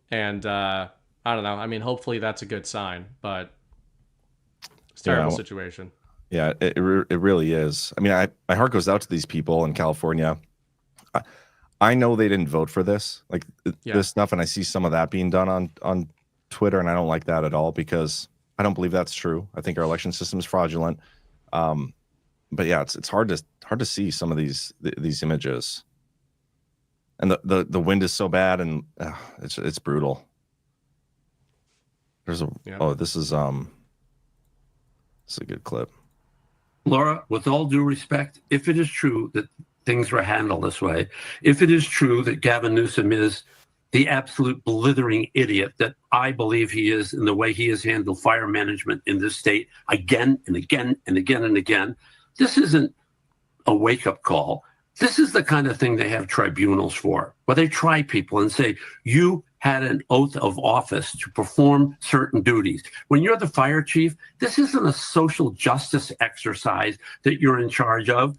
S11: And I don't know. I mean, hopefully that's a good sign, but it's a terrible situation.
S7: Yeah, it really is. I mean, my heart goes out to these people in California. I know they didn't vote for this, this stuff, and I see some of that being done on Twitter, and I don't like that at all because I don't believe that's true. I think our election system is fraudulent. But yeah, it's hard to see some of these images, and the wind is so bad, and it's brutal. There's this is a good clip.
S15: Laura, with all due respect, if it is true that things were handled this way, if it is true that Gavin Newsom is the absolute blithering idiot that I believe he is in the way he has handled fire management in this state again and again and again and again, this isn't a wake-up call. This is the kind of thing they have tribunals for, where they try people and say, you had an oath of office to perform certain duties. When you're the fire chief, this isn't a social justice exercise that you're in charge of.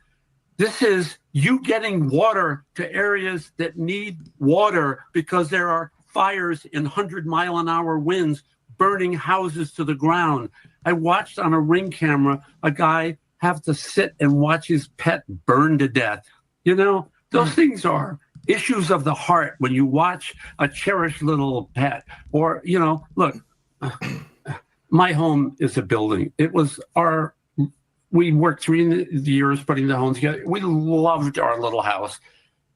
S15: This is you getting water to areas that need water because there are fires in 100-mile-an-hour winds burning houses to the ground. I watched on a Ring camera a guy have to sit and watch his pet burn to death. You know, those things are issues of the heart when you watch a cherished little pet. Or, you know, look, my home is a building. It was we worked 3 years putting the home together. We loved our little house,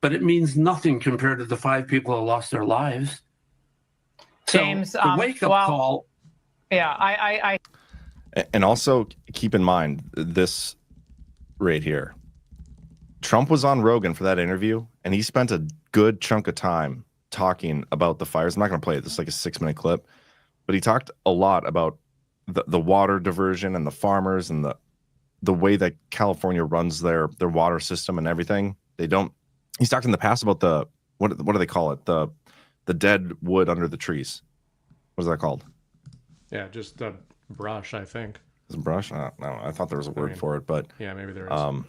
S15: but it means nothing compared to the 5 people who lost their lives.
S16: James,
S15: so the wake-up call.
S16: Yeah,
S7: And also keep in mind this right here. Trump was on Rogan for that interview, and he spent a good chunk of time talking about the fires. I'm not going to play it. This is like a 6-minute clip, but he talked a lot about the water diversion and the farmers and the way that California runs their water system and everything. He's talked in the past about the what do they call it? The dead wood under the trees. What is that called?
S11: Yeah, just a brush, I think.
S7: Is it brush? I don't know. I thought there was a word for it, but
S11: yeah, maybe there is.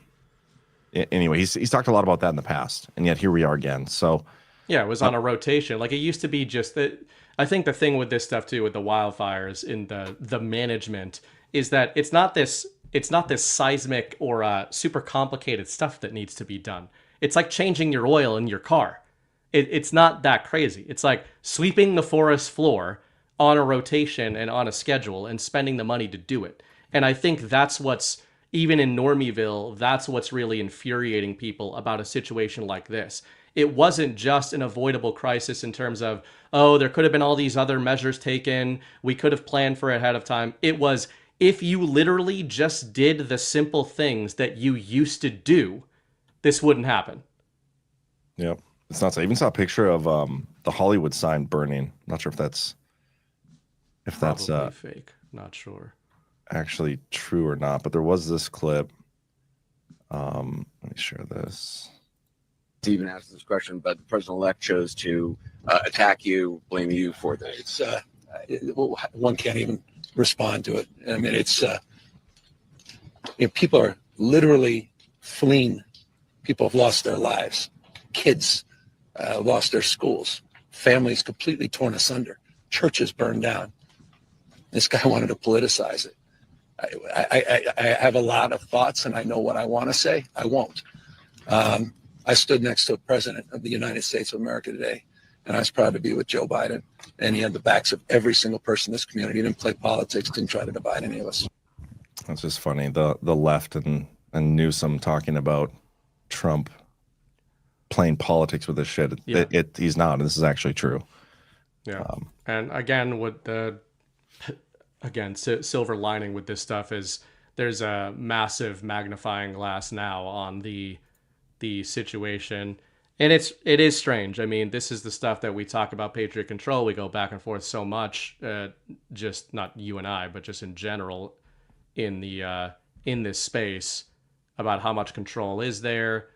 S7: Anyway, he's talked a lot about that in the past, and yet here we are again. So
S11: yeah, it was on a rotation. Like it used to be just that. I think the thing with this stuff too, with the wildfires in the management, is that it's not this seismic or super complicated stuff that needs to be done. It's like changing your oil in your car. It's not that crazy. It's like sweeping the forest floor on a rotation and on a schedule and spending the money to do it. And I think that's what's, even in Normieville, that's what's really infuriating people about a situation like this. It wasn't just an avoidable crisis in terms of, oh, there could have been all these other measures taken. We could have planned for it ahead of time. It was, if you literally just did the simple things that you used to do, this wouldn't happen.
S7: Yep. It's not. I even saw a picture of the Hollywood sign burning. Not sure if that's
S11: Probably fake. Not sure.
S7: Actually true or not, but there was this clip. Let me share this.
S17: Even asked this question, but the president-elect chose to attack you, blame you for this.
S18: One can't even respond to it. I mean, it's people are literally fleeing. People have lost their lives. Kids lost their schools. Families completely torn asunder. Churches burned down. This guy wanted to politicize it. I have a lot of thoughts, and I know what I want to say. I won't. I stood next to a president of the United States of America today, and I was proud to be with Joe Biden. And he had the backs of every single person in this community. He didn't play politics, didn't try to divide any of us.
S7: That's just funny. The left and Newsom talking about Trump playing politics with this shit.
S11: Yeah.
S7: He's not, and this is actually true.
S11: Yeah. And again, with silver lining with this stuff is there's a massive magnifying glass now on the situation. And it is strange. I mean, this is the stuff that we talk about, Patriot Control. We go back and forth so much, just not you and I, but just in general in this space about how much control is there.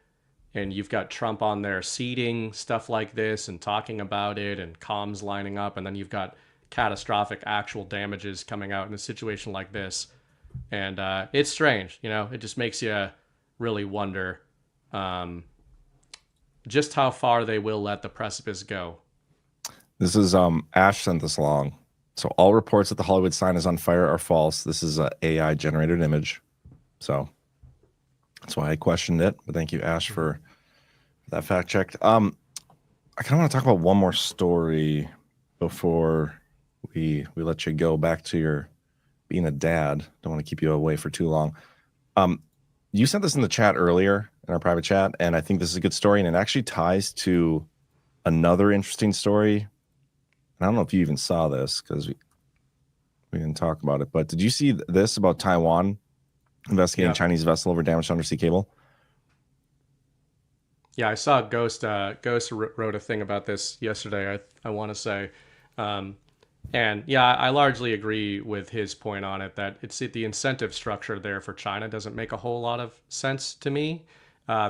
S11: And you've got Trump on there seeding stuff like this and talking about it and comms lining up. And then you've got catastrophic actual damages coming out in a situation like this. And it's strange, it just makes you really wonder just how far they will let the precipice go.
S7: This is Ash sent this along. So all reports that the Hollywood sign is on fire are false. This is a AI generated image. So that's why I questioned it. But thank you, Ash, for that fact check. I kind of want to talk about one more story before we let you go back to your being a dad. Don't want to keep you away for too long. You sent this in the chat earlier in our private chat, and I think this is a good story, and it actually ties to another interesting story. And I don't know if you even saw this because we didn't talk about it, but did you see this about Taiwan investigating Chinese vessel over damaged undersea cable?
S11: Yeah, I saw Ghost wrote a thing about this yesterday, I want to say. And yeah, I largely agree with his point on it, that it's the incentive structure there for China doesn't make a whole lot of sense to me.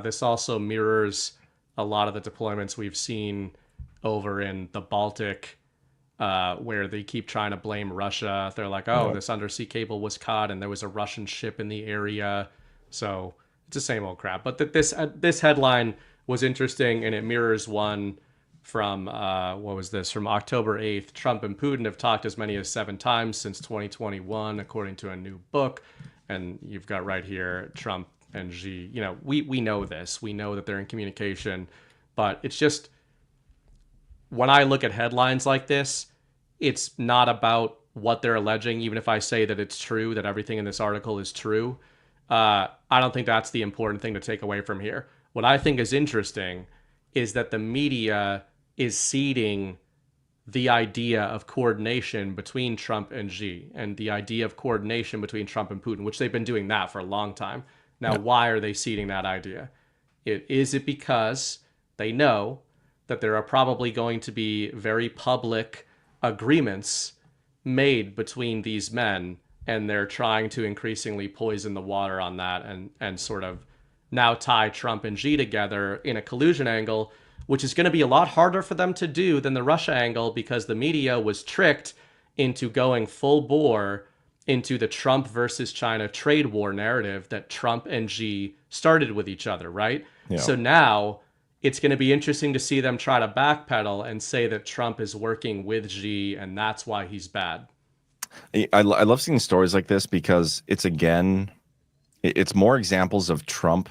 S11: This also mirrors a lot of the deployments we've seen over in the Baltic, where they keep trying to blame Russia. They're like, oh, this undersea cable was caught and there was a Russian ship in the area. So it's the same old crap. But this headline was interesting, and it mirrors one from, from October 8th. Trump and Putin have talked as many as 7 times since 2021, according to a new book. And you've got right here, Trump and Xi. We know this. We know that they're in communication. But it's just, when I look at headlines like this, it's not about what they're alleging, even if I say that it's true, that everything in this article is true. I don't think that's the important thing to take away from here. What I think is interesting is that the media is seeding the idea of coordination between Trump and Xi, and the idea of coordination between Trump and Putin, which they've been doing that for a long time. Now, why are they seeding that idea? Is it because they know that there are probably going to be very public agreements made between these men, and they're trying to increasingly poison the water on that and sort of now tie Trump and Xi together in a collusion angle, which is going to be a lot harder for them to do than the Russia angle, because the media was tricked into going full bore into the Trump versus China trade war narrative that Trump and Xi started with each other, right?
S7: Yeah.
S11: So now it's going to be interesting to see them try to backpedal and say that Trump is working with Xi and that's why he's bad.
S7: I love seeing stories like this because it's more examples of Trump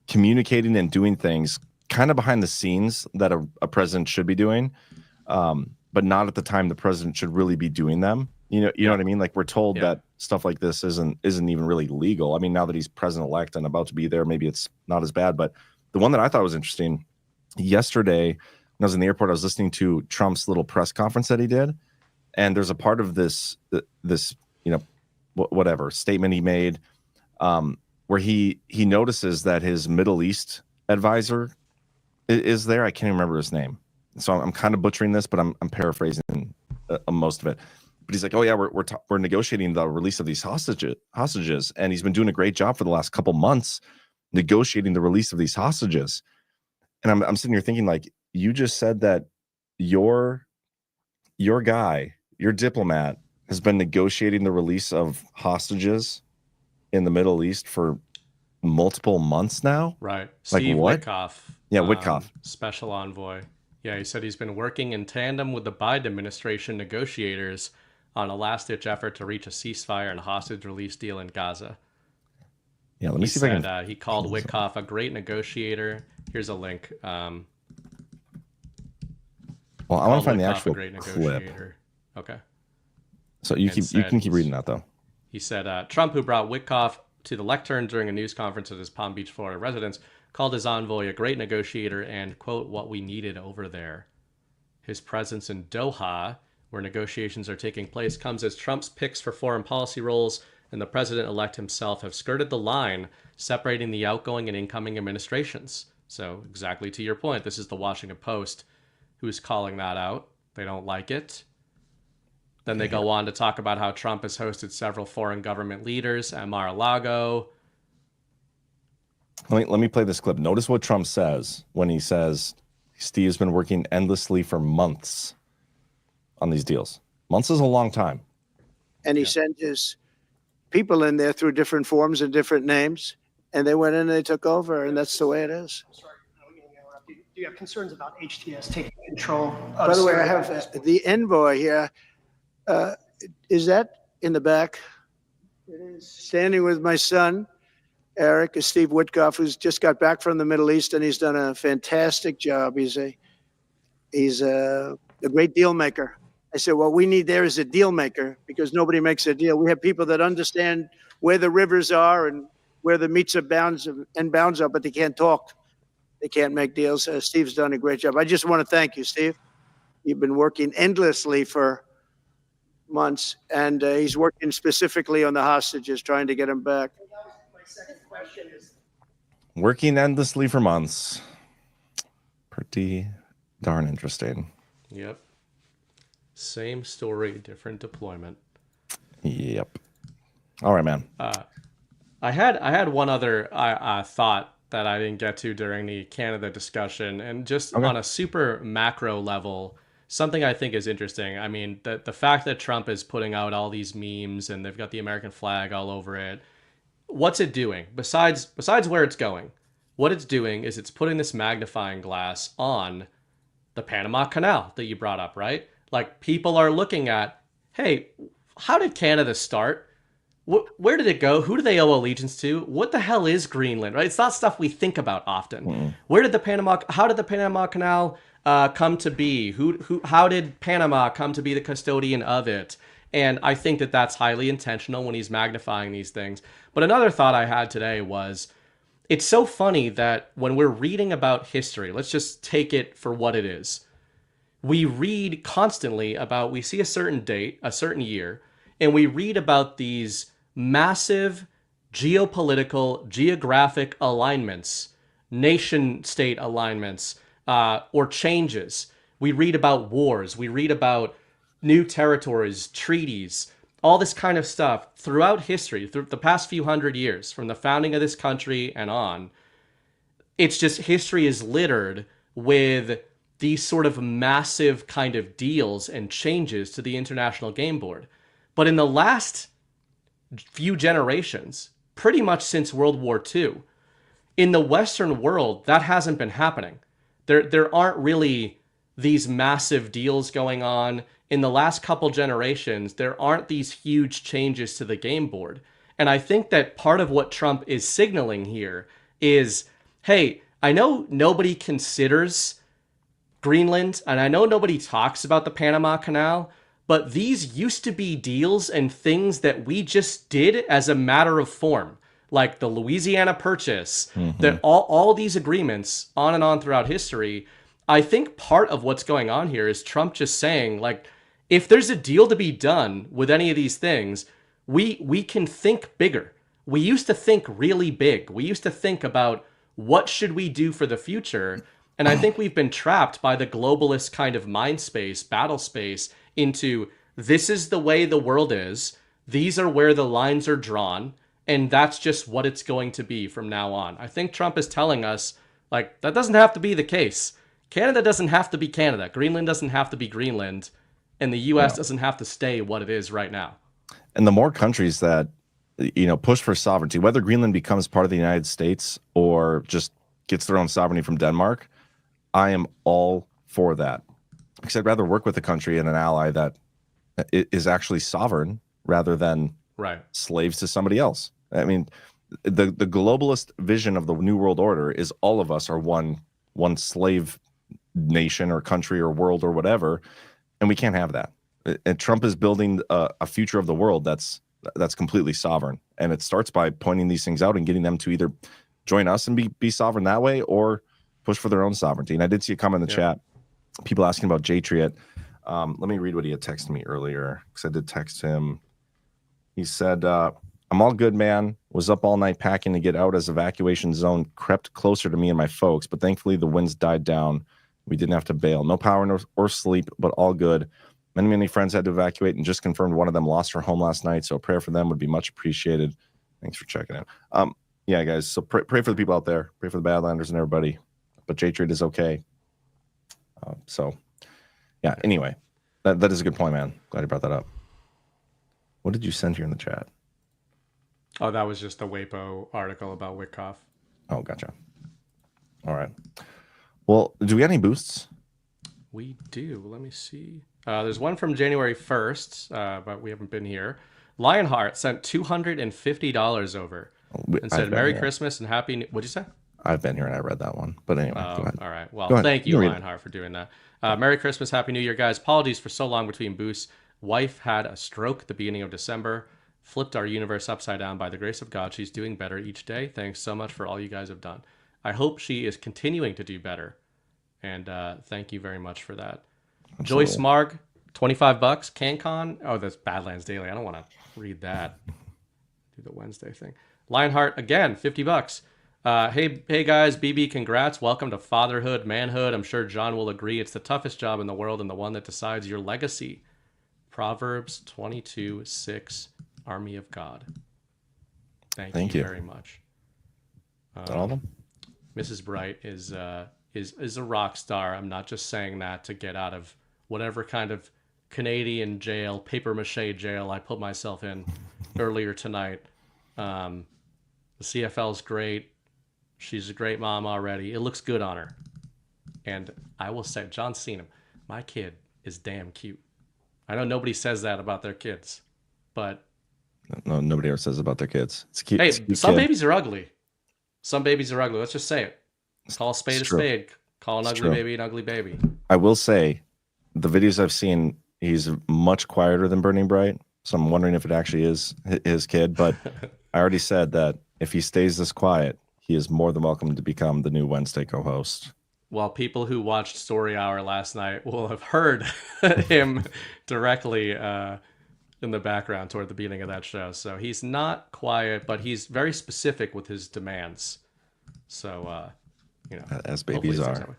S7: communicating and doing things kind of behind the scenes that a president should be doing, but not at the time the president should really be doing them. You know what I mean? Like we're told that stuff like this isn't even really legal. I mean, now that he's president-elect and about to be there, maybe it's not as bad. But the one that I thought was interesting, yesterday when I was in the airport, I was listening to Trump's little press conference that he did. And there's a part of this whatever statement he made where he notices that his Middle East advisor is there. I can't even remember his name. So I'm kind of butchering this, but I'm paraphrasing most of it. But he's like, oh yeah, we're negotiating the release of these hostages, and he's been doing a great job for the last couple months negotiating the release of these hostages. And I'm sitting here thinking, like, you just said that your guy, your diplomat, has been negotiating the release of hostages in the Middle East for multiple months now.
S11: Right.
S7: Like
S11: Steve
S7: what?
S11: Witkoff.
S7: Yeah, Witkoff.
S11: Special envoy. Yeah, he said he's been working in tandem with the Biden administration negotiators on a last-ditch effort to reach a ceasefire and hostage release deal in Gaza.
S7: Yeah, let me see if I can.
S11: He called Witkoff a great negotiator. Here's a link.
S7: Well, I want to find the actual
S11: great
S7: clip.
S11: negotiator. Okay.
S7: So you can keep reading that though.
S11: He said Trump, who brought Witkoff to the lectern during a news conference at his Palm Beach, Florida residence, called his envoy a great negotiator and, quote, what we needed over there. His presence in Doha, where negotiations are taking place, comes as Trump's picks for foreign policy roles and the president-elect himself have skirted the line separating the outgoing and incoming administrations. So exactly to your point, this is the Washington Post who's calling that out. They don't like it. Then they go on to talk about how Trump has hosted several foreign government leaders at Mar-a-Lago.
S7: Let me play this clip. Notice what Trump says when he says Steve's been working endlessly for months on these deals. Months is a long time.
S8: And he sent his people in there through different forms and different names, and they went in and they took over, and that's the way it is.
S19: Do you have concerns about HTS taking control of...
S8: By the way, I have the envoy here. Is that in the back? It is. Standing with my son, Eric, is Steve Witkoff, who's just got back from the Middle East, and he's done a fantastic job. He's a great deal maker. I said, what we need there is a deal maker, because nobody makes a deal. We have people that understand where the rivers are and where the meets and bounds are, but they can't talk. They can't make deals. Steve's done a great job. I just want to thank you, Steve. You've been working endlessly for months, and he's working specifically on the hostages, trying to get them back.
S19: My second question is...
S7: Working endlessly for months. Pretty darn interesting.
S11: Yep. Same story, different deployment.
S7: Yep. All right, man.
S11: I had one other thought that I didn't get to during the Canada discussion, and just on a super macro level, something I think is interesting. I mean, the fact that Trump is putting out all these memes and they've got the American flag all over it. What's it doing? Besides where it's going, what it's doing is it's putting this magnifying glass on the Panama Canal that you brought up, right? Like, people are looking at, hey, how did Canada start? Where did it go? Who do they owe allegiance to? What the hell is Greenland, right? It's not stuff we think about often. How did the Panama Canal come to be? How did Panama come to be the custodian of it? And I think that that's highly intentional when he's magnifying these things. But another thought I had today was, it's so funny that when we're reading about history, let's just take it for what it is. We read constantly about, we see a certain date, a certain year, and we read about these massive geopolitical, geographic alignments, nation state alignments, or changes. We read about wars. We read about new territories, treaties, all this kind of stuff throughout history, through the past few hundred years, from the founding of this country and on. It's just, history is littered with these sort of massive kind of deals and changes to the international game board. But in the last few generations, pretty much since World War II, in the Western world, that hasn't been happening. There aren't really these massive deals going on. In the last couple generations, there aren't these huge changes to the game board. And I think that part of what Trump is signaling here is, hey, I know nobody considers Greenland, and I know nobody talks about the Panama Canal, but these used to be deals and things that we just did as a matter of form, like the Louisiana Purchase, that all these agreements on and on throughout history. I think part of what's going on here is Trump just saying, like, if there's a deal to be done with any of these things, we can think bigger. We used to think really big. We used to think about what should we do for the future. And I think we've been trapped by the globalist kind of mind space, battle space, into this is the way the world is. These are where the lines are drawn. And that's just what it's going to be from now on. I think Trump is telling us, like, that doesn't have to be the case. Canada doesn't have to be Canada. Greenland doesn't have to be Greenland. And the U.S. doesn't have to stay what it is right now.
S7: And the more countries that, push for sovereignty, whether Greenland becomes part of the United States or just gets their own sovereignty from Denmark, I am all for that. Because I'd rather work with a country and an ally that is actually sovereign rather than slaves to somebody else. I mean, the globalist vision of the New World Order is all of us are one slave nation or country or world or whatever, and we can't have that. And Trump is building a future of the world that's completely sovereign, and it starts by pointing these things out and getting them to either join us and be sovereign that way or push for their own sovereignty. And I did see a comment in the chat, people asking about Jatriot. Let me read what he had texted me earlier, because I did text him. He said, I'm all good, man. Was up all night packing to get out as evacuation zone crept closer to me and my folks, but thankfully the winds died down. We didn't have to bail. No power or sleep, but all good. Many friends had to evacuate and just confirmed one of them lost her home last night, so a prayer for them would be much appreciated. Thanks for checking in. Yeah, guys, so pray for the people out there. Pray for the Badlanders and everybody. But J-Trade is okay. So, yeah, anyway, that is a good point, man. Glad you brought that up. What did you send here in the chat?
S11: Oh, that was just the WAPO article about Witkoff.
S7: Oh, gotcha. All right. Well, do we get any boosts?
S11: We do. Let me see. There's one from January 1st, but we haven't been here. Lionheart sent $250 over and said, Merry Christmas and Happy New... What'd you say?
S7: I've been here and I read that one. But anyway, go ahead.
S11: All right. Well, thank you, Lionheart, for doing that. Merry Christmas, Happy New Year, guys. Apologies for so long between boosts. Wife had a stroke at the beginning of December. Flipped our universe upside down. By the grace of God, she's doing better each day. Thanks so much for all you guys have done. I hope she is continuing to do better. And thank you very much for that. Absolutely. Joyce Marg, $25. CanCon. Oh, that's Badlands Daily. I don't want to read that. Do the Wednesday thing. Lionheart, again, $50. Hey guys, BB, congrats. Welcome to fatherhood, manhood. I'm sure John will agree. It's the toughest job in the world and the one that decides your legacy. Proverbs 22:6, Army of God. Thank you very much.
S7: All of them?
S11: Mrs. Bright is a rock star. I'm not just saying that to get out of whatever kind of Canadian jail, papier-mâché jail I put myself in earlier tonight. The CFL's great. She's a great mom already. It looks good on her. And I will say, John's seen him. My kid is damn cute. I know nobody says that about their kids, but...
S7: No, nobody ever says about their kids. It's cute.
S11: Hey,
S7: it's cute
S11: some
S7: kid.
S11: babies are ugly. Some babies are ugly. Let's just say it. Call a spade a spade. Call an ugly baby an ugly baby.
S7: I will say, the videos I've seen, he's much quieter than Burning Bright. So I'm wondering if it actually is his kid. But I already said that if he stays this quiet, he is more than welcome to become the new Wednesday co-host.
S11: Well, people who watched Story Hour last night will have heard him directly in the background toward the beginning of that show. So he's not quiet, but he's very specific with his demands. So,
S7: as babies are.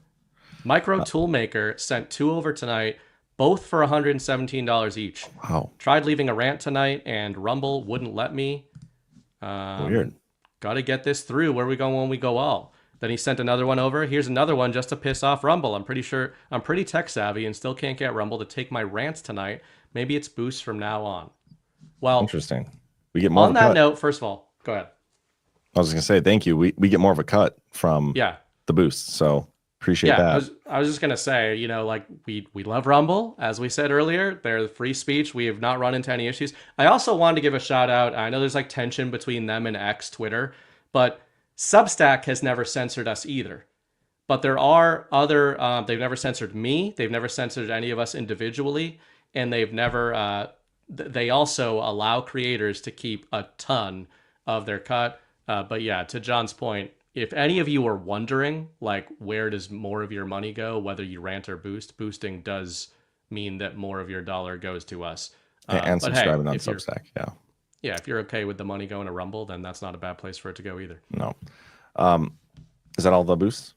S11: Micro Toolmaker sent 2 over tonight, both for $117 each.
S7: Wow.
S11: Tried leaving a rant tonight, and Rumble wouldn't let me.
S7: Weird.
S11: Got to get this through. Where we go when we go all. Then he sent another one over. Here's another one just to piss off Rumble. I'm pretty tech savvy and still can't get Rumble to take my rants tonight. Maybe it's boost from now on. Well,
S7: interesting. We get more
S11: on
S7: of a
S11: that
S7: cut.
S11: note, first of all, go ahead.
S7: I was going to say thank you. We get more of a cut from
S11: Yeah.
S7: the boost, so appreciate
S11: Yeah,
S7: that.
S11: I was just gonna say, you know, like we love Rumble, as we said earlier. They're free speech. We have not run into any issues. I also wanted to give a shout out. I know there's like tension between them and X, Twitter, but Substack has never censored us either. But there are other. They've never censored me. They've never censored any of us individually, and they've never. They also allow creators to keep a ton of their cut. But yeah, to John's point, if any of you are wondering, like, where does more of your money go, whether you rant or boost, boosting does mean that more of your dollar goes to us.
S7: And
S11: but
S7: subscribing
S11: hey,
S7: on
S11: if you're-
S7: Substack, yeah.
S11: Yeah, if you're okay with the money going to Rumble, then that's not a bad place for it to go either.
S7: No. Is that all the boosts?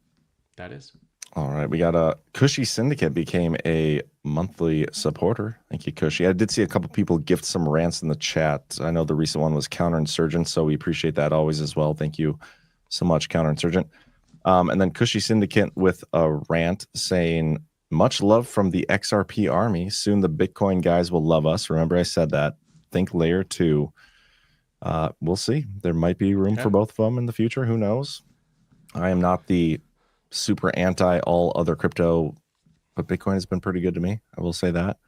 S11: That is.
S7: All right. We got a Cushy Syndicate became a monthly supporter. Thank you, Cushy. I did see a couple people gift some rants in the chat. I know the recent one was Counterinsurgent, so we appreciate that always as well. Thank you so much, Counterinsurgent. And then Cushy Syndicate with a rant saying, much love from the XRP army. Soon the Bitcoin guys will love us. Remember I said that. Think layer 2. We'll see. There might be room for both of them in the future. Who knows? I am not the super anti all other crypto, but Bitcoin has been pretty good to me. I will say that.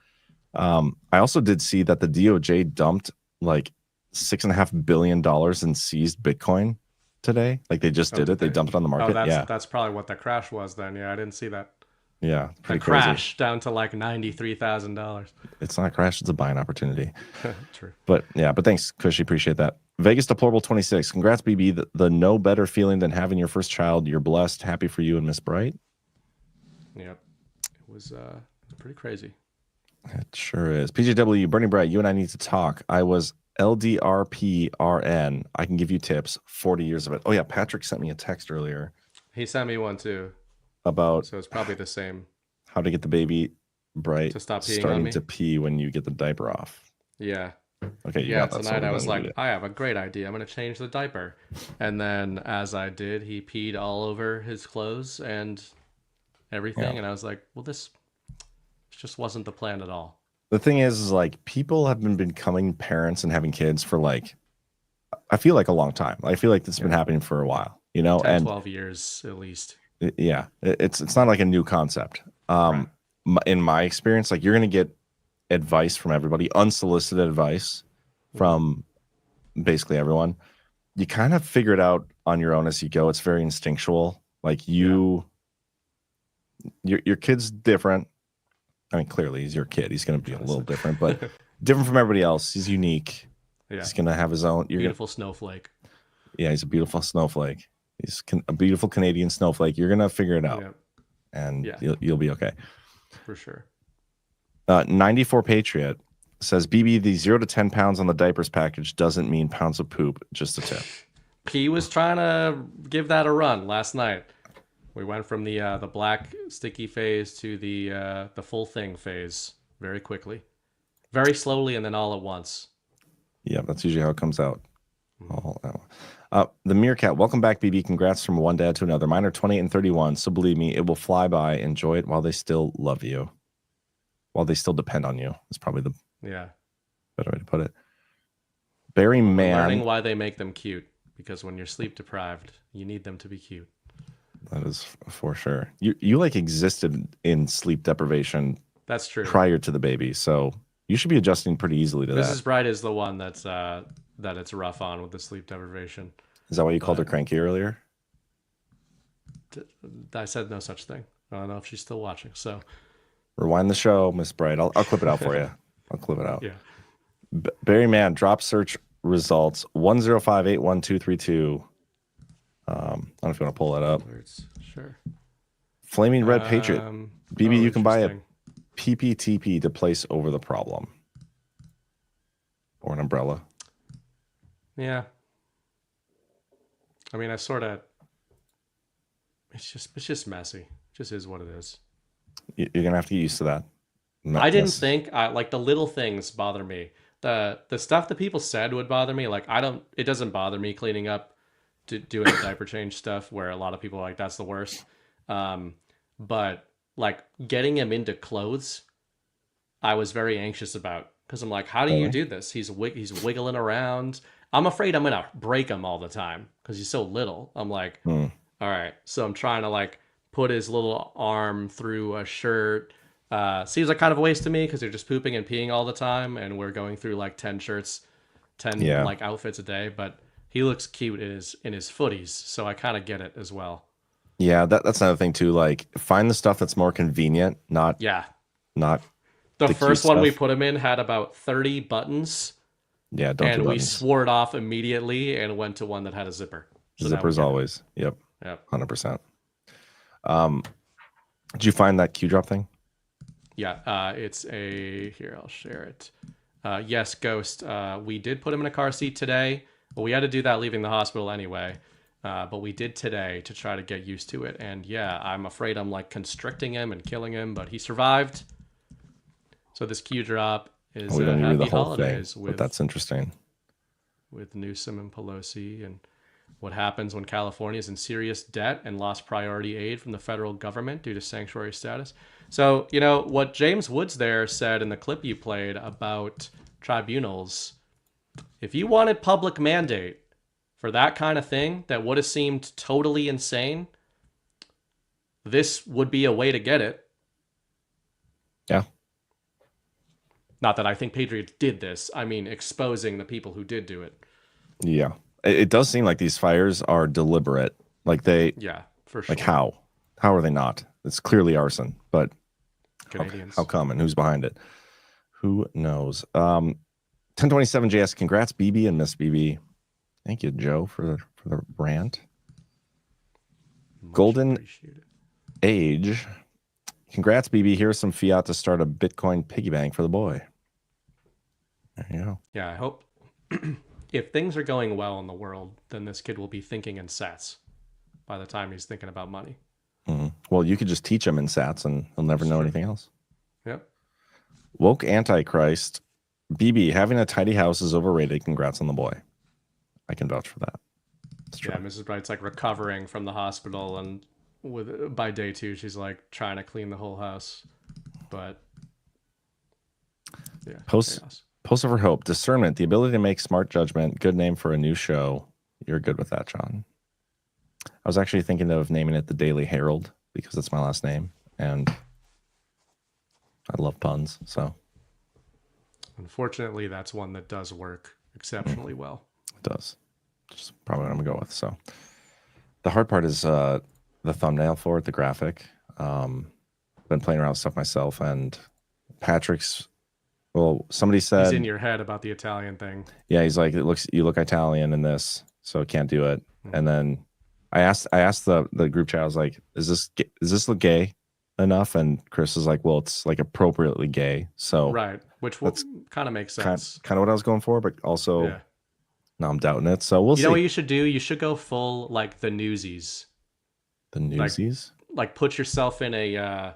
S7: I also did see that the DOJ dumped like $6.5 billion and seized Bitcoin today. Like they just did it. They dumped it on the market.
S11: That's probably what the crash was then. Yeah, I didn't see that.
S7: Yeah, pretty
S11: the
S7: crazy.
S11: crash down to like $93,000.
S7: It's not a crash, it's a buying opportunity.
S11: True.
S7: But yeah, but thanks, Cushy. Appreciate that. Vegas Deplorable 26. Congrats, BB. The no better feeling than having your first child. You're blessed. Happy for you and Miss Bright.
S11: Yep. It was pretty crazy.
S7: It sure is. PJW, Bernie Bright, you and I need to talk. I was LDRPRN. I can give you tips. 40 years of it. Oh yeah, Patrick sent me a text earlier.
S11: He sent me one too.
S7: About
S11: so it's probably the same.
S7: How to get the baby Bright
S11: to stop peeing on
S7: starting
S11: me?
S7: to pee when you get the diaper off.
S11: Yeah.
S7: Okay.
S11: Yeah.
S7: Tonight
S11: Tonight I was like, I have a great idea. I'm gonna change the diaper, and then as I did, he peed all over his clothes and everything, and I was like, well, this just wasn't the plan at all.
S7: The thing is like people have been becoming parents and having kids for like, I feel like a long time. I feel like it's been happening for a while, you know,
S11: 10,
S7: and
S11: 12 years at least.
S7: Yeah, it's not like a new concept. In my experience, like you're gonna get advice from everybody, unsolicited advice from basically everyone. You kind of figure it out on your own as you go. It's very instinctual. Like your kid's different. I mean, clearly he's your kid. He's gonna be a little different, but different from everybody else. He's unique.
S11: Yeah.
S7: He's gonna have his own.
S11: Beautiful snowflake.
S7: Yeah, he's a beautiful snowflake. He's a beautiful Canadian snowflake. You're gonna figure it out, and you'll be okay.
S11: For sure.
S7: 94 Patriot says, BB, the 0 to 10 pounds on the diapers package doesn't mean pounds of poop. Just a tip.
S11: He was trying to give that a run last night. We went from the black sticky phase to the full thing phase very quickly, very slowly, and then all at once.
S7: Yeah, that's usually how it comes out. The Meerkat, welcome back, BB. Congrats from one dad to another. Mine are 28 and 31, so believe me, it will fly by. Enjoy it while they still love you, while they still depend on you. Is probably the better way to put it. Barry Man,
S11: learning why they make them cute, because when you're sleep deprived, you need them to be cute.
S7: That is for sure. You like existed in sleep deprivation.
S11: That's true.
S7: Prior to the baby, so you should be adjusting pretty easily to that.
S11: Mrs. Bright is the one that's that it's rough on with the sleep deprivation.
S7: Is that why you called her cranky earlier?
S11: I said no such thing. I don't know if she's still watching. So
S7: rewind the show, Miss Bright. I'll clip it out for you. I'll clip it out.
S11: Yeah.
S7: Barry Man, drop search results 105812232. I don't know if you want to pull that up.
S11: Sure.
S7: Flaming Red Patriot. BB, you can buy a
S11: interesting.
S7: PPTP to place over the problem. Or an umbrella.
S11: Yeah. I mean, it's just messy. It just is what it is.
S7: You're gonna have to get used to that.
S11: I didn't think like the little things bother me. The stuff that people said would bother me. Like it doesn't bother me cleaning up, doing the diaper change stuff where a lot of people are like, that's the worst. But like getting him into clothes, I was very anxious about because I'm like, how do you do this? He's wiggling around. I'm afraid I'm gonna break him all the time because he's so little. I'm like, all right. So I'm trying to like put his little arm through a shirt. Seems like kind of a waste to me because they're just pooping and peeing all the time, and we're going through like 10 shirts, 10 like outfits a day. But he looks cute in his footies, so I kind of get it as well.
S7: Yeah, that's another thing too. Like, find the stuff that's more convenient, not
S11: The first one we put him in had about 30 buttons.
S7: Yeah, don't do
S11: and we
S7: buttons.
S11: swore it off immediately and went to one that had a zipper. So
S7: Zippers always. Yep. 100%. Did you find that Q drop thing?
S11: Yeah, it's a... Here, I'll share it. Yes, Ghost. We did put him in a car seat today. Well, we had to do that leaving the hospital anyway. But we did today to try to get used to it. And yeah, I'm afraid I'm like constricting him and killing him, but he survived. So this Q drop is
S7: We don't
S11: happy
S7: read the whole
S11: holidays
S7: thing,
S11: with
S7: but that's interesting.
S11: with Newsom and Pelosi and what happens when California is in serious debt and lost priority aid from the federal government due to sanctuary status. So, you know, what James Woods there said in the clip you played about tribunals, if you wanted public mandate for that kind of thing that would have seemed totally insane, this would be a way to get it.
S7: Yeah.
S11: Not that I think Patriots did this. I mean, exposing the people who did do it.
S7: Yeah. It does seem like these fires are deliberate. Like they...
S11: Yeah, for sure.
S7: Like how? How are they not? It's clearly arson, but
S11: Canadians.
S7: How come and who's behind it? Who knows? 1027 JS, congrats BB and Miss BB. Thank you, Joe, for the rant. Golden Age. Congrats, BB. Here's some fiat to start a Bitcoin piggy bank for the boy. There you go.
S11: Yeah, I hope if things are going well in the world, then this kid will be thinking in sats by the time he's thinking about money.
S7: Well, you could just teach him in sats and he'll never know anything else.
S11: Yep.
S7: Woke Antichrist. BB, having a tidy house is overrated. Congrats on the boy. I can vouch for that.
S11: Yeah, Mrs. Bright's like recovering from the hospital, and by day 2, she's like trying to clean the whole house. But yeah,
S7: Post over hope, discernment, the ability to make smart judgment. Good name for a new show. You're good with that, John. I was actually thinking of naming it the Daily Herald because it's my last name, and I love puns. So
S11: unfortunately, that's one that does work exceptionally well.
S7: It does. Just probably what I'm gonna go with. So the hard part is the thumbnail for it, the graphic. Been playing around with stuff myself, and Patrick's. Well, somebody said
S11: he's in your head about the Italian thing.
S7: Yeah, he's like, you look Italian in this, so can't do it. And then I asked the group chat. I was like, does this look gay enough? And Chris was like, well, it's like appropriately gay. So
S11: right, which kind of makes sense.
S7: Kind of what I was going for, but also now I'm doubting it. So we'll see.
S11: You know what you should do? You should go full like the Newsies.
S7: The Newsies?
S11: Like put yourself in a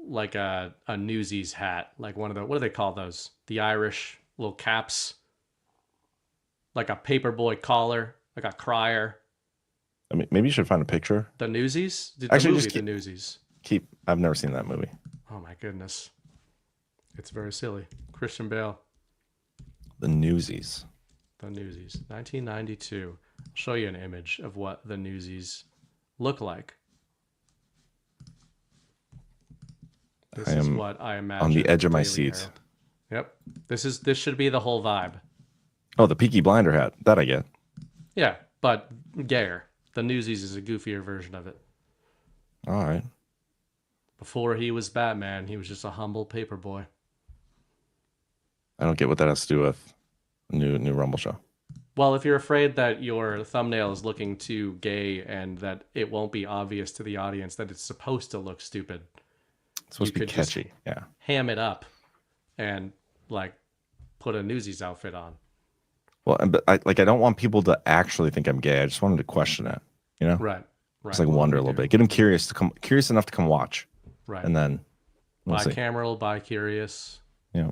S11: like a Newsies hat, like one of the, what do they call those? The Irish little caps, like a paperboy collar, like a crier.
S7: I mean, maybe you should find a picture.
S11: The Newsies?
S7: Actually,
S11: movie,
S7: just
S11: the Newsies.
S7: I've never seen that movie.
S11: Oh my goodness, it's very silly. Christian Bale.
S7: The Newsies.
S11: The Newsies, 1992. I'll show you an image of what the Newsies look like. This is what I imagine.
S7: On the edge of my
S11: Daily
S7: seat.
S11: Herald. Yep. This should be the whole vibe.
S7: Oh, the Peaky Blinder hat. That I get.
S11: Yeah, but gayer. The Newsies is a goofier version of it.
S7: All right.
S11: Before he was Batman, he was just a humble paperboy.
S7: I don't get what that has to do with a new Rumble show.
S11: Well, if you're afraid that your thumbnail is looking too gay and that it won't be obvious to the audience that it's supposed to look stupid,
S7: it's supposed to be catchy. Yeah.
S11: Ham it up and like put a Newsies outfit on.
S7: Well, but I don't want people to actually think I'm gay. I just wanted to question it, you know?
S11: Right.
S7: Just like wonder a little bit. Get them curious enough to come watch.
S11: Right.
S7: And then we'll see.
S11: Bicameral, bi-curious.
S7: Yeah.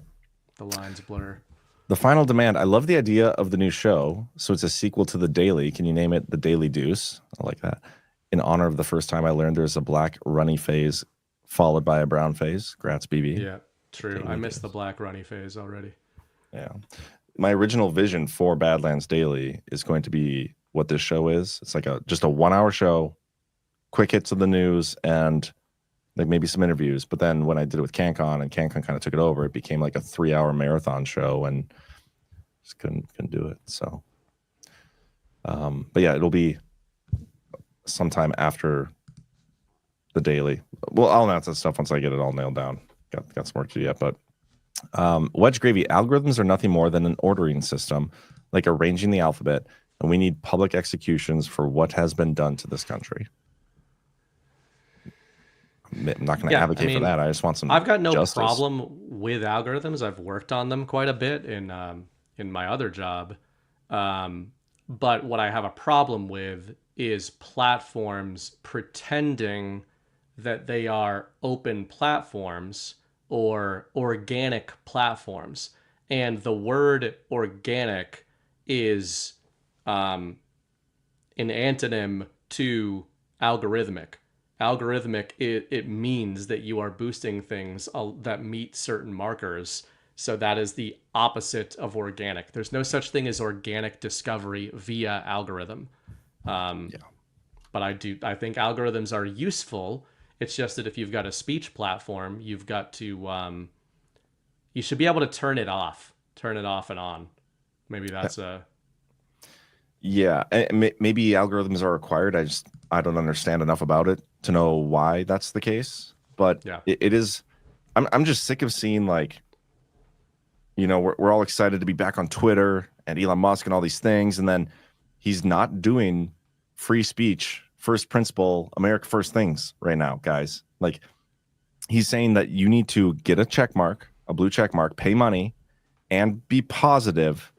S11: The lines blur.
S7: The Final Demand. I love the idea of the new show. So it's a sequel to The Daily. Can you name it The Daily Deuce? I like that. In honor of the first time I learned there's a black runny phase followed by a brown phase. Grats, BB.
S11: Yeah. True. I missed the Black Runny phase already.
S7: Yeah. My original vision for Badlands Daily is going to be what this show is. It's like just a 1 hour show, quick hits of the news, and like maybe some interviews. But then when I did it with CanCon and CanCon kind of took it over, it became like a 3 hour marathon show and just couldn't do it. So, but yeah, it'll be sometime after the daily. Well, I'll announce that stuff once I get it all nailed down. Got some work to do yet, but Wedge Gravy, algorithms are nothing more than an ordering system, like arranging the alphabet, and we need public executions for what has been done to this country. I'm not going to advocate for that. I just want some
S11: I've got no
S7: justice.
S11: problem with algorithms. I've worked on them quite a bit in my other job. But what I have a problem with is platforms pretending that they are open platforms or organic platforms. And the word organic is an antonym to algorithmic. Algorithmic, it means that you are boosting things that meet certain markers. So that is the opposite of organic. There's no such thing as organic discovery via algorithm. But I think algorithms are useful. It's just that if you've got a speech platform, you've got to, you should be able to turn it off and on. Maybe that's
S7: Yeah, and maybe algorithms are required. I don't understand enough about it to know why that's the case. But it is. I'm just sick of seeing, like, you know, we're all excited to be back on Twitter and Elon Musk and all these things, and then he's not doing free speech, first principle, America first things right now, guys. Like, he's saying that you need to get a check mark, a blue check mark, pay money, and be positive,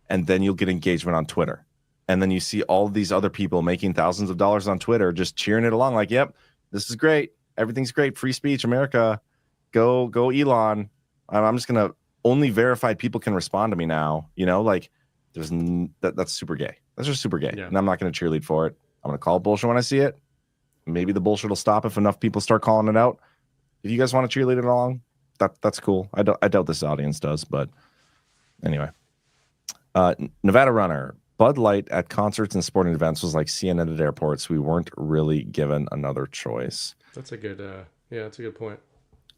S7: and then you'll get engagement on Twitter. And then you see all these other people making thousands of dollars on Twitter just cheering it along, like, yep, this is great. Everything's great. Free speech, America. Go Elon. I'm just going to only verified people can respond to me now. You know, like, that's super gay. That's just super gay. Yeah. And I'm not going to cheerlead for it. I'm going to call bullshit when I see it. Maybe the bullshit will stop if enough people start calling it out. If you guys want to cheerlead it along, that's cool. I doubt this audience does, but anyway. Nevada Runner. Bud Light at concerts and sporting events was like CNN at airports. We weren't really given another choice.
S11: That's a good, that's a good point.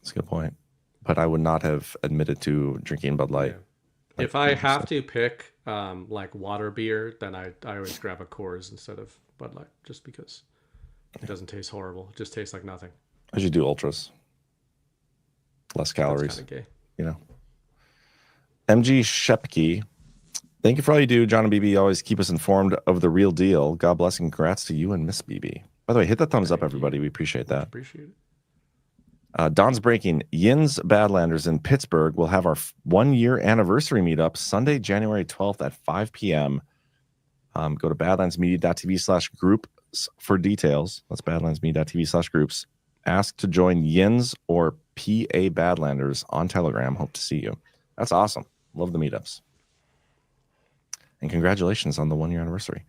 S7: That's a good point. But I would not have admitted to drinking Bud Light.
S11: Yeah. Like, if I have to pick like water beer, then I always grab a Coors instead of Bud Light, just because it doesn't taste horrible. It just tastes like nothing.
S7: I should do ultras. Less calories.
S11: That's kind of gay.
S7: You know. MG Shepke. Thank you for all you do, John and BB. Always keep us informed of the real deal. God bless and congrats to you and Miss BB. By the way, hit that thumbs up, everybody. We appreciate that.
S11: Appreciate it.
S7: Don's breaking. Yin's Badlanders in Pittsburgh will have our 1 year anniversary meetup Sunday, January 12th at 5 p.m. Go to badlandsmedia.tv/groups for details. That's badlandsmedia.tv/groups. Ask to join Yin's or PA Badlanders on Telegram. Hope to see you. That's awesome. Love the meetups. And congratulations on the 1 year anniversary.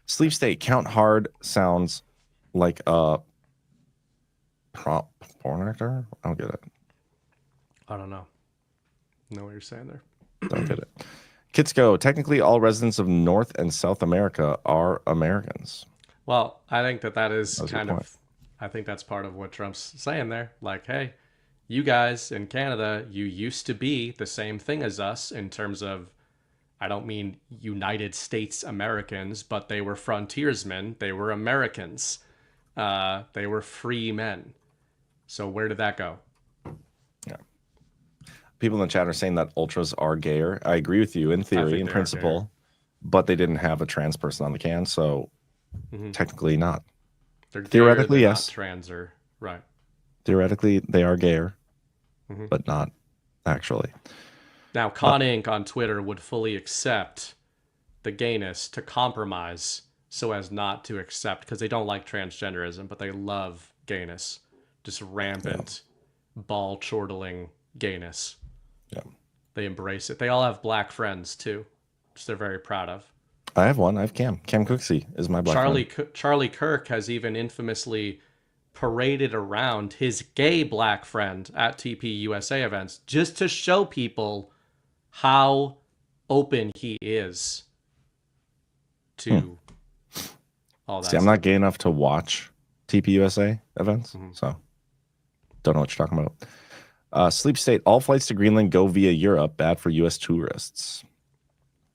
S7: Sleep State. Count Hard sounds like a porn actor? I don't get it.
S11: I don't know. Know what you're saying there.
S7: Don't get it. Kitsko. Technically, all residents of North and South America are Americans.
S11: Well, I think that is kind of, I think that's part of what Trump's saying there. Like, hey, you guys in Canada, you used to be the same thing as us in terms of, I don't mean United States Americans, but they were frontiersmen. They were Americans. They were free men. So where did that go?
S7: Yeah. People in the chat are saying that ultras are gayer. I agree with you in theory, in principle, but they didn't have a trans person on the can, so technically not.
S11: They're
S7: theoretically,
S11: gayer,
S7: yes.
S11: Trans or right.
S7: Theoretically, they are gayer, but not actually.
S11: Now, Con Inc. on Twitter would fully accept the gayness to compromise so as not to accept, because they don't like transgenderism, but they love gayness. Just rampant, ball-chortling gayness.
S7: Yeah.
S11: They embrace it. They all have black friends, too, which they're very proud of.
S7: I have one. I have Cam. Cam Cooksey is my black friend.
S11: Charlie Kirk has even infamously paraded around his gay black friend at TP USA events just to show people how open he is to all that
S7: See, I'm
S11: stuff.
S7: not gay enough to watch TP USA events, so don't know what you're talking about. Sleep State, all flights to Greenland go via Europe. Bad for U.S. tourists.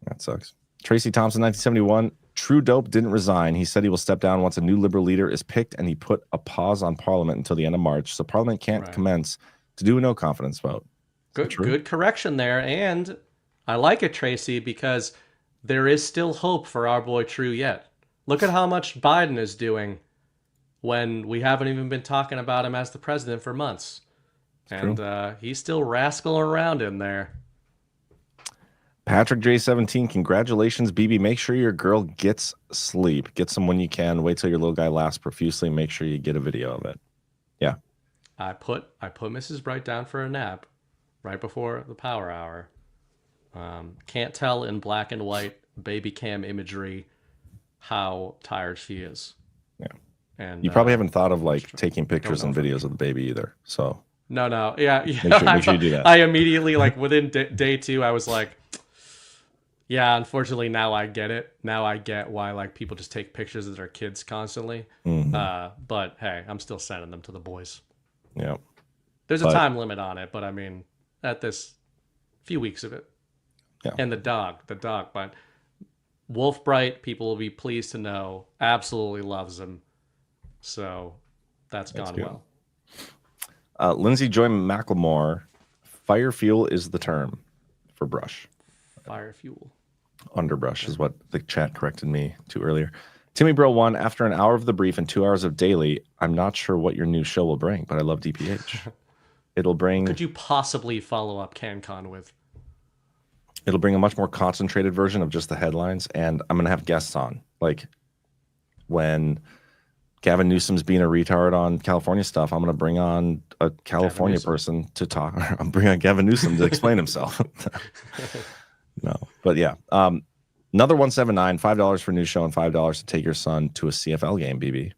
S7: That sucks. Tracy Thompson, 1971. True Dope didn't resign. He said he will step down once a new Liberal leader is picked, and he put a pause on Parliament until the end of March, so Parliament can't commence to do a no confidence vote.
S11: Good correction there. And I like it, Tracy, because there is still hope for our boy True yet. Look at how much Biden is doing when we haven't even been talking about him as the president for months. And he's still rascling around in there.
S7: Patrick J17, congratulations, BB. Make sure your girl gets sleep. Get some when you can. Wait till your little guy laughs profusely. Make sure you get a video of it. Yeah.
S11: I put Mrs. Bright down for a nap right before the power hour. Can't tell in black and white baby cam imagery how tired she is.
S7: Yeah.
S11: And
S7: you probably haven't thought of like taking pictures and videos of the baby either. So
S11: no. Yeah.
S7: Make sure you do that.
S11: I immediately, like within day 2, I was like, yeah, unfortunately now I get it. Now I get why like people just take pictures of their kids constantly. But hey, I'm still sending them to the boys.
S7: Yeah.
S11: There's a time limit on it, but I mean, at this few weeks of it.
S7: Yeah.
S11: And the dog, but Wolf Bright, people will be pleased to know, absolutely loves him. So that's gone
S7: good.
S11: well.
S7: Lindsay Joy McLemore, fire fuel is the term for brush.
S11: Fire fuel.
S7: Underbrush is what the chat corrected me to earlier. Timmy Bro 1, after an hour of the brief and 2 hours of daily, I'm not sure what your new show will bring, but I love DPH. It'll bring...
S11: What could you possibly follow up CanCon with?
S7: It'll bring a much more concentrated version of just the headlines, and I'm going to have guests on. Like, when Gavin Newsom's being a retard on California stuff, I'm going to bring on a California person to talk. I'm bringing on Gavin Newsom to explain himself. No, but yeah. Another 179, $5 for new show and $5 to take your son to a CFL game, BB.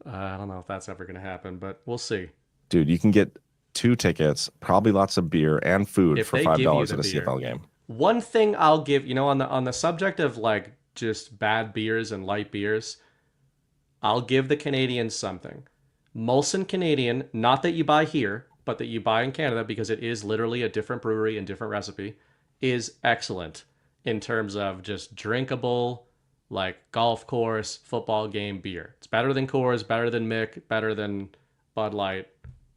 S11: I don't know if that's ever going to happen, but we'll see.
S7: Dude, you can get 2 tickets, probably lots of beer and food for $5 at a CFL game.
S11: One thing I'll give, on the subject of like just bad beers and light beers, I'll give the Canadians something. Molson Canadian, not that you buy here, but that you buy in Canada because it is literally a different brewery and different recipe, is excellent in terms of just drinkable, like golf course, football game beer. It's better than Coors, better than Mick, better than Bud Light.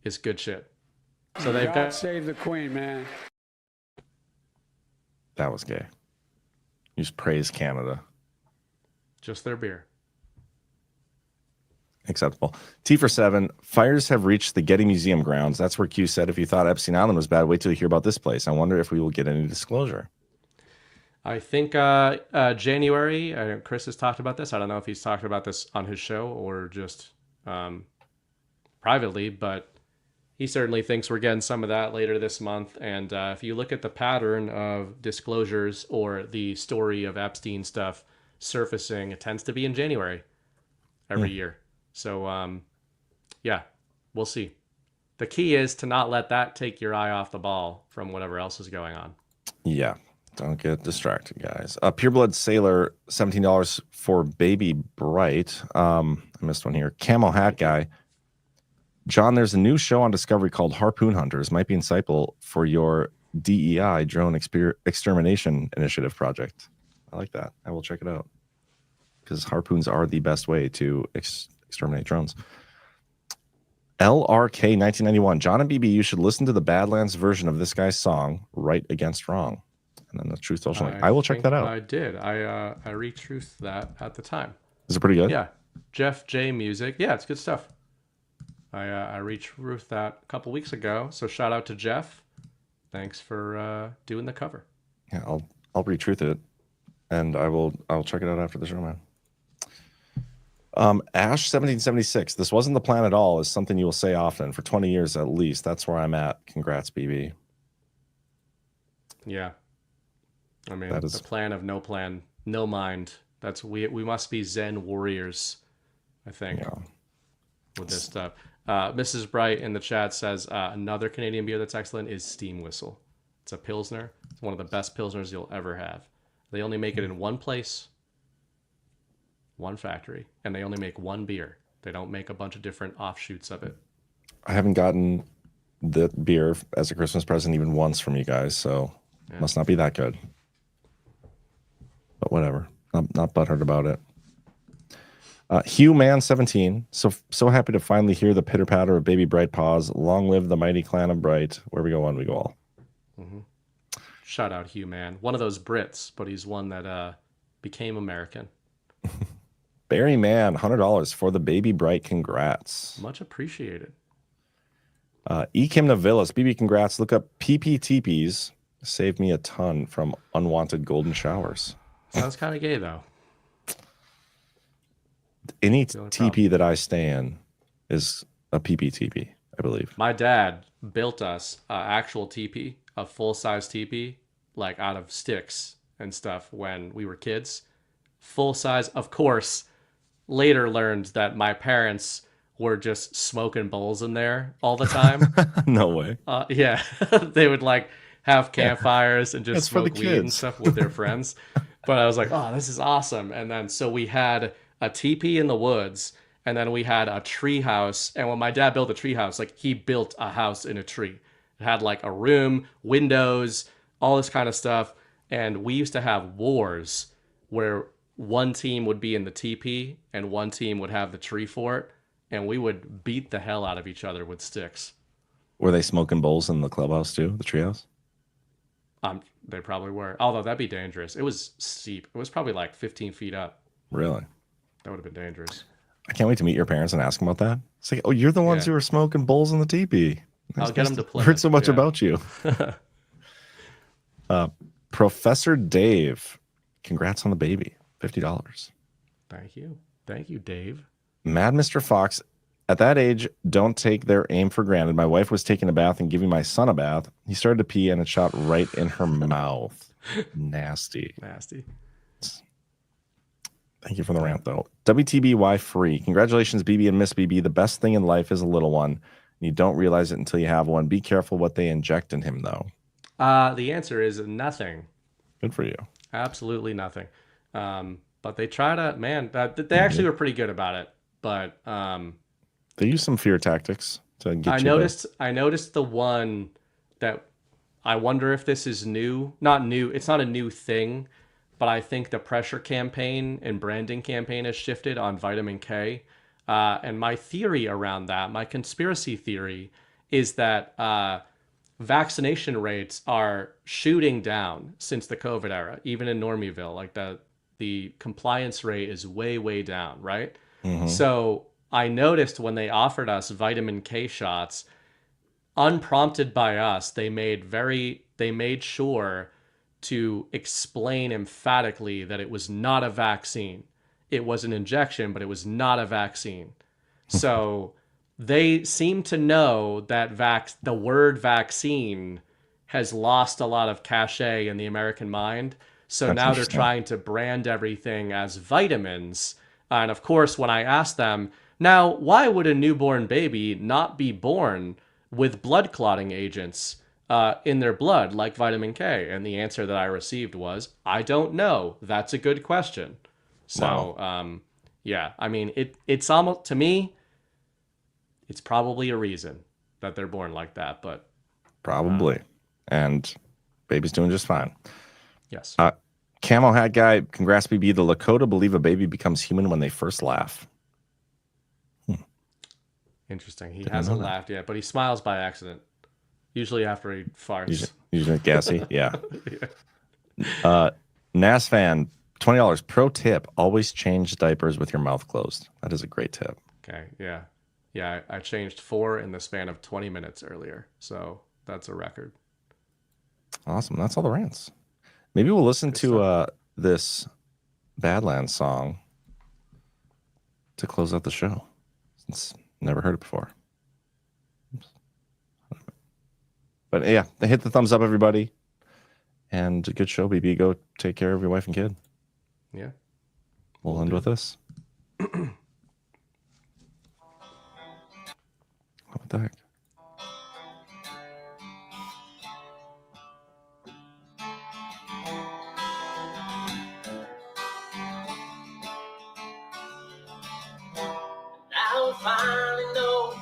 S11: It's good shit. So they've got...
S20: save the queen, man.
S7: That was gay. You just praise Canada.
S11: Just their beer.
S7: Acceptable. T for 7. Fires have reached the Getty Museum grounds. That's where Q said, if you thought Epstein Island was bad, wait till you hear about this place. I wonder if we will get any disclosure.
S11: I think January, Chris has talked about this. I don't know if he's talked about this on his show or just privately, but he certainly thinks we're getting some of that later this month. And if you look at the pattern of disclosures or the story of Epstein stuff surfacing, it tends to be in January every year. So, yeah, we'll see. The key is to not let that take your eye off the ball from whatever else is going on.
S7: Yeah, don't get distracted, guys. Pureblood Sailor, $17 for Baby Bright. I missed one here. Camo Hat Guy. John, there's a new show on Discovery called Harpoon Hunters. Might be insightful for your DEI drone extermination initiative project. I like that. I will check it out because harpoons are the best way to exterminate drones. LRK 1991. John and BB, you should listen to the Badlands version of this guy's song, Right Against Wrong. And then the Truth Social. I will check that out.
S11: I did. I retruthed that at the time.
S7: Is it pretty good?
S11: Yeah. Jeff J Music. Yeah, it's good stuff. I retruthed that a couple weeks ago. So shout out to Jeff. Thanks for doing the cover.
S7: Yeah, I'll retruth it, and I'll check it out after the show, man. Ash 1776. This wasn't the plan at all. Is something you will say often for 20 years at least. That's where I'm at. Congrats, BB.
S11: Yeah. I mean, the plan of no plan, no mind. That's we must be Zen warriors, I think.
S7: Yeah.
S11: with this stuff. Mrs. Bright in the chat says another Canadian beer that's excellent is Steam Whistle. It's a Pilsner. It's one of the best Pilsners you'll ever have. They only make it in one place, one factory, and they only make one beer. They don't make a bunch of different offshoots of it.
S7: I haven't gotten the beer as a Christmas present even once from you guys, so it must not be that good. But whatever. I'm not butthurt about it. Hugh Man 17. So happy to finally hear the pitter patter of baby Bright paws. Long live the mighty clan of Bright. Where we go one, we go all.
S11: Mm-hmm. Shout out Hugh Man. One of those Brits, but he's one that became American.
S7: Barry Man, $100 for the baby Bright. Congrats.
S11: Much appreciated.
S7: Kim Navillas, BB, congrats. Look up PPTPs. Saved me a ton from unwanted golden showers.
S11: Sounds kind of gay, though.
S7: Any TP that I stay in is a PPTP, I believe.
S11: My dad built us an actual teepee, a full-size teepee, like out of sticks and stuff when we were kids. Full size, of course. Later learned that my parents were just smoking bowls in there all the time.
S7: No way.
S11: Yeah, they would like have campfires and just
S7: That's
S11: smoke weed and stuff with their friends. But I was like, oh, this is awesome. And then so we had a teepee in the woods, and then we had a tree house. And when my dad built a tree house, like he built a house in a tree. It had like a room, windows, all this kind of stuff. And we used to have wars where one team would be in the teepee and one team would have the tree fort, and we would beat the hell out of each other with sticks.
S7: Were they smoking bowls in the clubhouse too, the treehouse?
S11: They probably were. Although that'd be dangerous. It was steep. It was probably like 15 feet up.
S7: Really?
S11: That would have been dangerous.
S7: I can't wait to meet your parents and ask them about that. It's like, oh, you're the ones who were smoking bowls in the teepee.
S11: I'll get them to play.
S7: Heard so much about you. Professor Dave, congrats on the baby. $50.
S11: Thank you, Dave.
S7: Mad Mr. Fox, at that age, don't take their aim for granted. My wife was taking a bath and giving my son a bath. He started to pee and it shot right in her mouth. Nasty. Thank you for the rant, though. WTBY free. Congratulations, BB and Miss BB. The best thing in life is a little one. And you don't realize it until you have one. Be careful what they inject in him, though.
S11: The answer is nothing.
S7: Good for you.
S11: Absolutely nothing. But they try to, they actually were pretty good about it. But
S7: they use some fear tactics to get
S11: I noticed the one that I wonder if this is new. Not new. It's not a new thing, but I think the pressure campaign and branding campaign has shifted on vitamin K. And my theory around that, my conspiracy theory, is that vaccination rates are shooting down since the COVID era, even in Normieville. Like the compliance rate is way, way down, right? Mm-hmm. So I noticed when they offered us vitamin K shots, unprompted by us, they made sure to explain emphatically that it was not a vaccine. It was an injection, but it was not a vaccine. So they seem to know that the word vaccine has lost a lot of cachet in the American mind. So now they're trying to brand everything as vitamins. And of course, when I asked them, now, why would a newborn baby not be born with blood clotting agents in their blood like vitamin K? And the answer that I received was, I don't know. That's a good question. So,
S7: wow.
S11: Yeah, I mean, it's almost, to me, it's probably a reason that they're born like that, but.
S7: Probably. And baby's doing just fine.
S11: Yes.
S7: Camo Hat Guy, congrats, BB. The Lakota believe a baby becomes human when they first laugh.
S11: Interesting. He hasn't laughed yet, but he smiles by accident. Usually after he farts.
S7: Usually gassy, yeah. NAS fan, $20. Pro tip, always change diapers with your mouth closed. That is a great tip.
S11: Okay, yeah. Yeah, I changed 4 in the span of 20 minutes earlier, so that's a record.
S7: Awesome. That's all the rants. Maybe we'll listen to this Badlands song to close out the show. Since never heard it before. But yeah, hit the thumbs up, everybody. And a good show, BB. Go take care of your wife and kid.
S11: Yeah.
S7: We'll end with this. What the heck?
S20: Now we finally know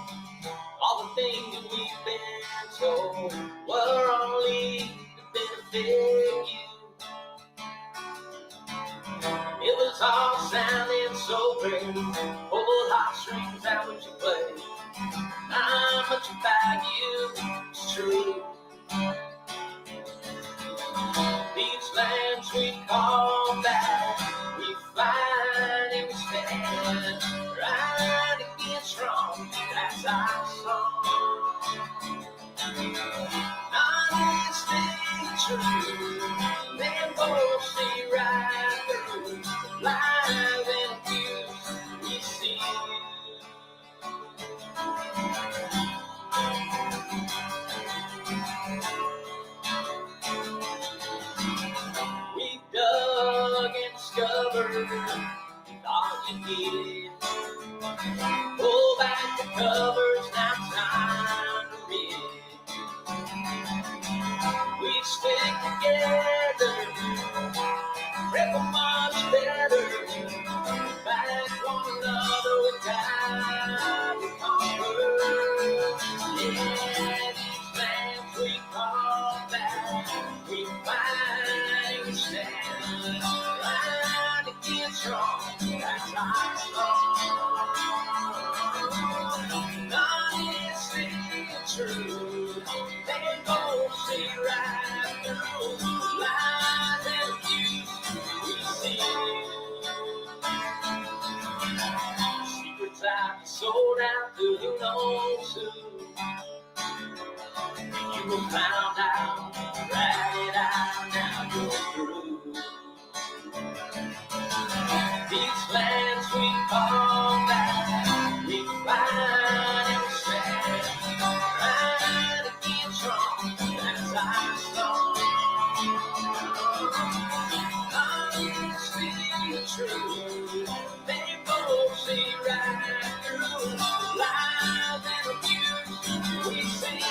S20: all the things that we've been told were only to benefit you. It was all sounding so great. Pulled heartstrings out what you play. Not much about you is true. These lands we call back, we fight and we stand. Right against wrong, that's our song. Honesty, true, they both see right through. Lies and abuse, we see. We dug and discovered all you needed. Pull back the covers, now time to read. We stick together, rip much better. Back one another without the conquer. Yeah, these lands we call back, we fight and stand. Right against wrong, that's our song. Honesty and truth, they both see right through. Lies and abuse, we see. Secrets out, sold out to who knows who. You were found out, ratted out, now you're through. These lands we call back, we fight and we stand. Right against wrong, that's our song. Honesty and truth, they both see right through. Lies and abuse, we see.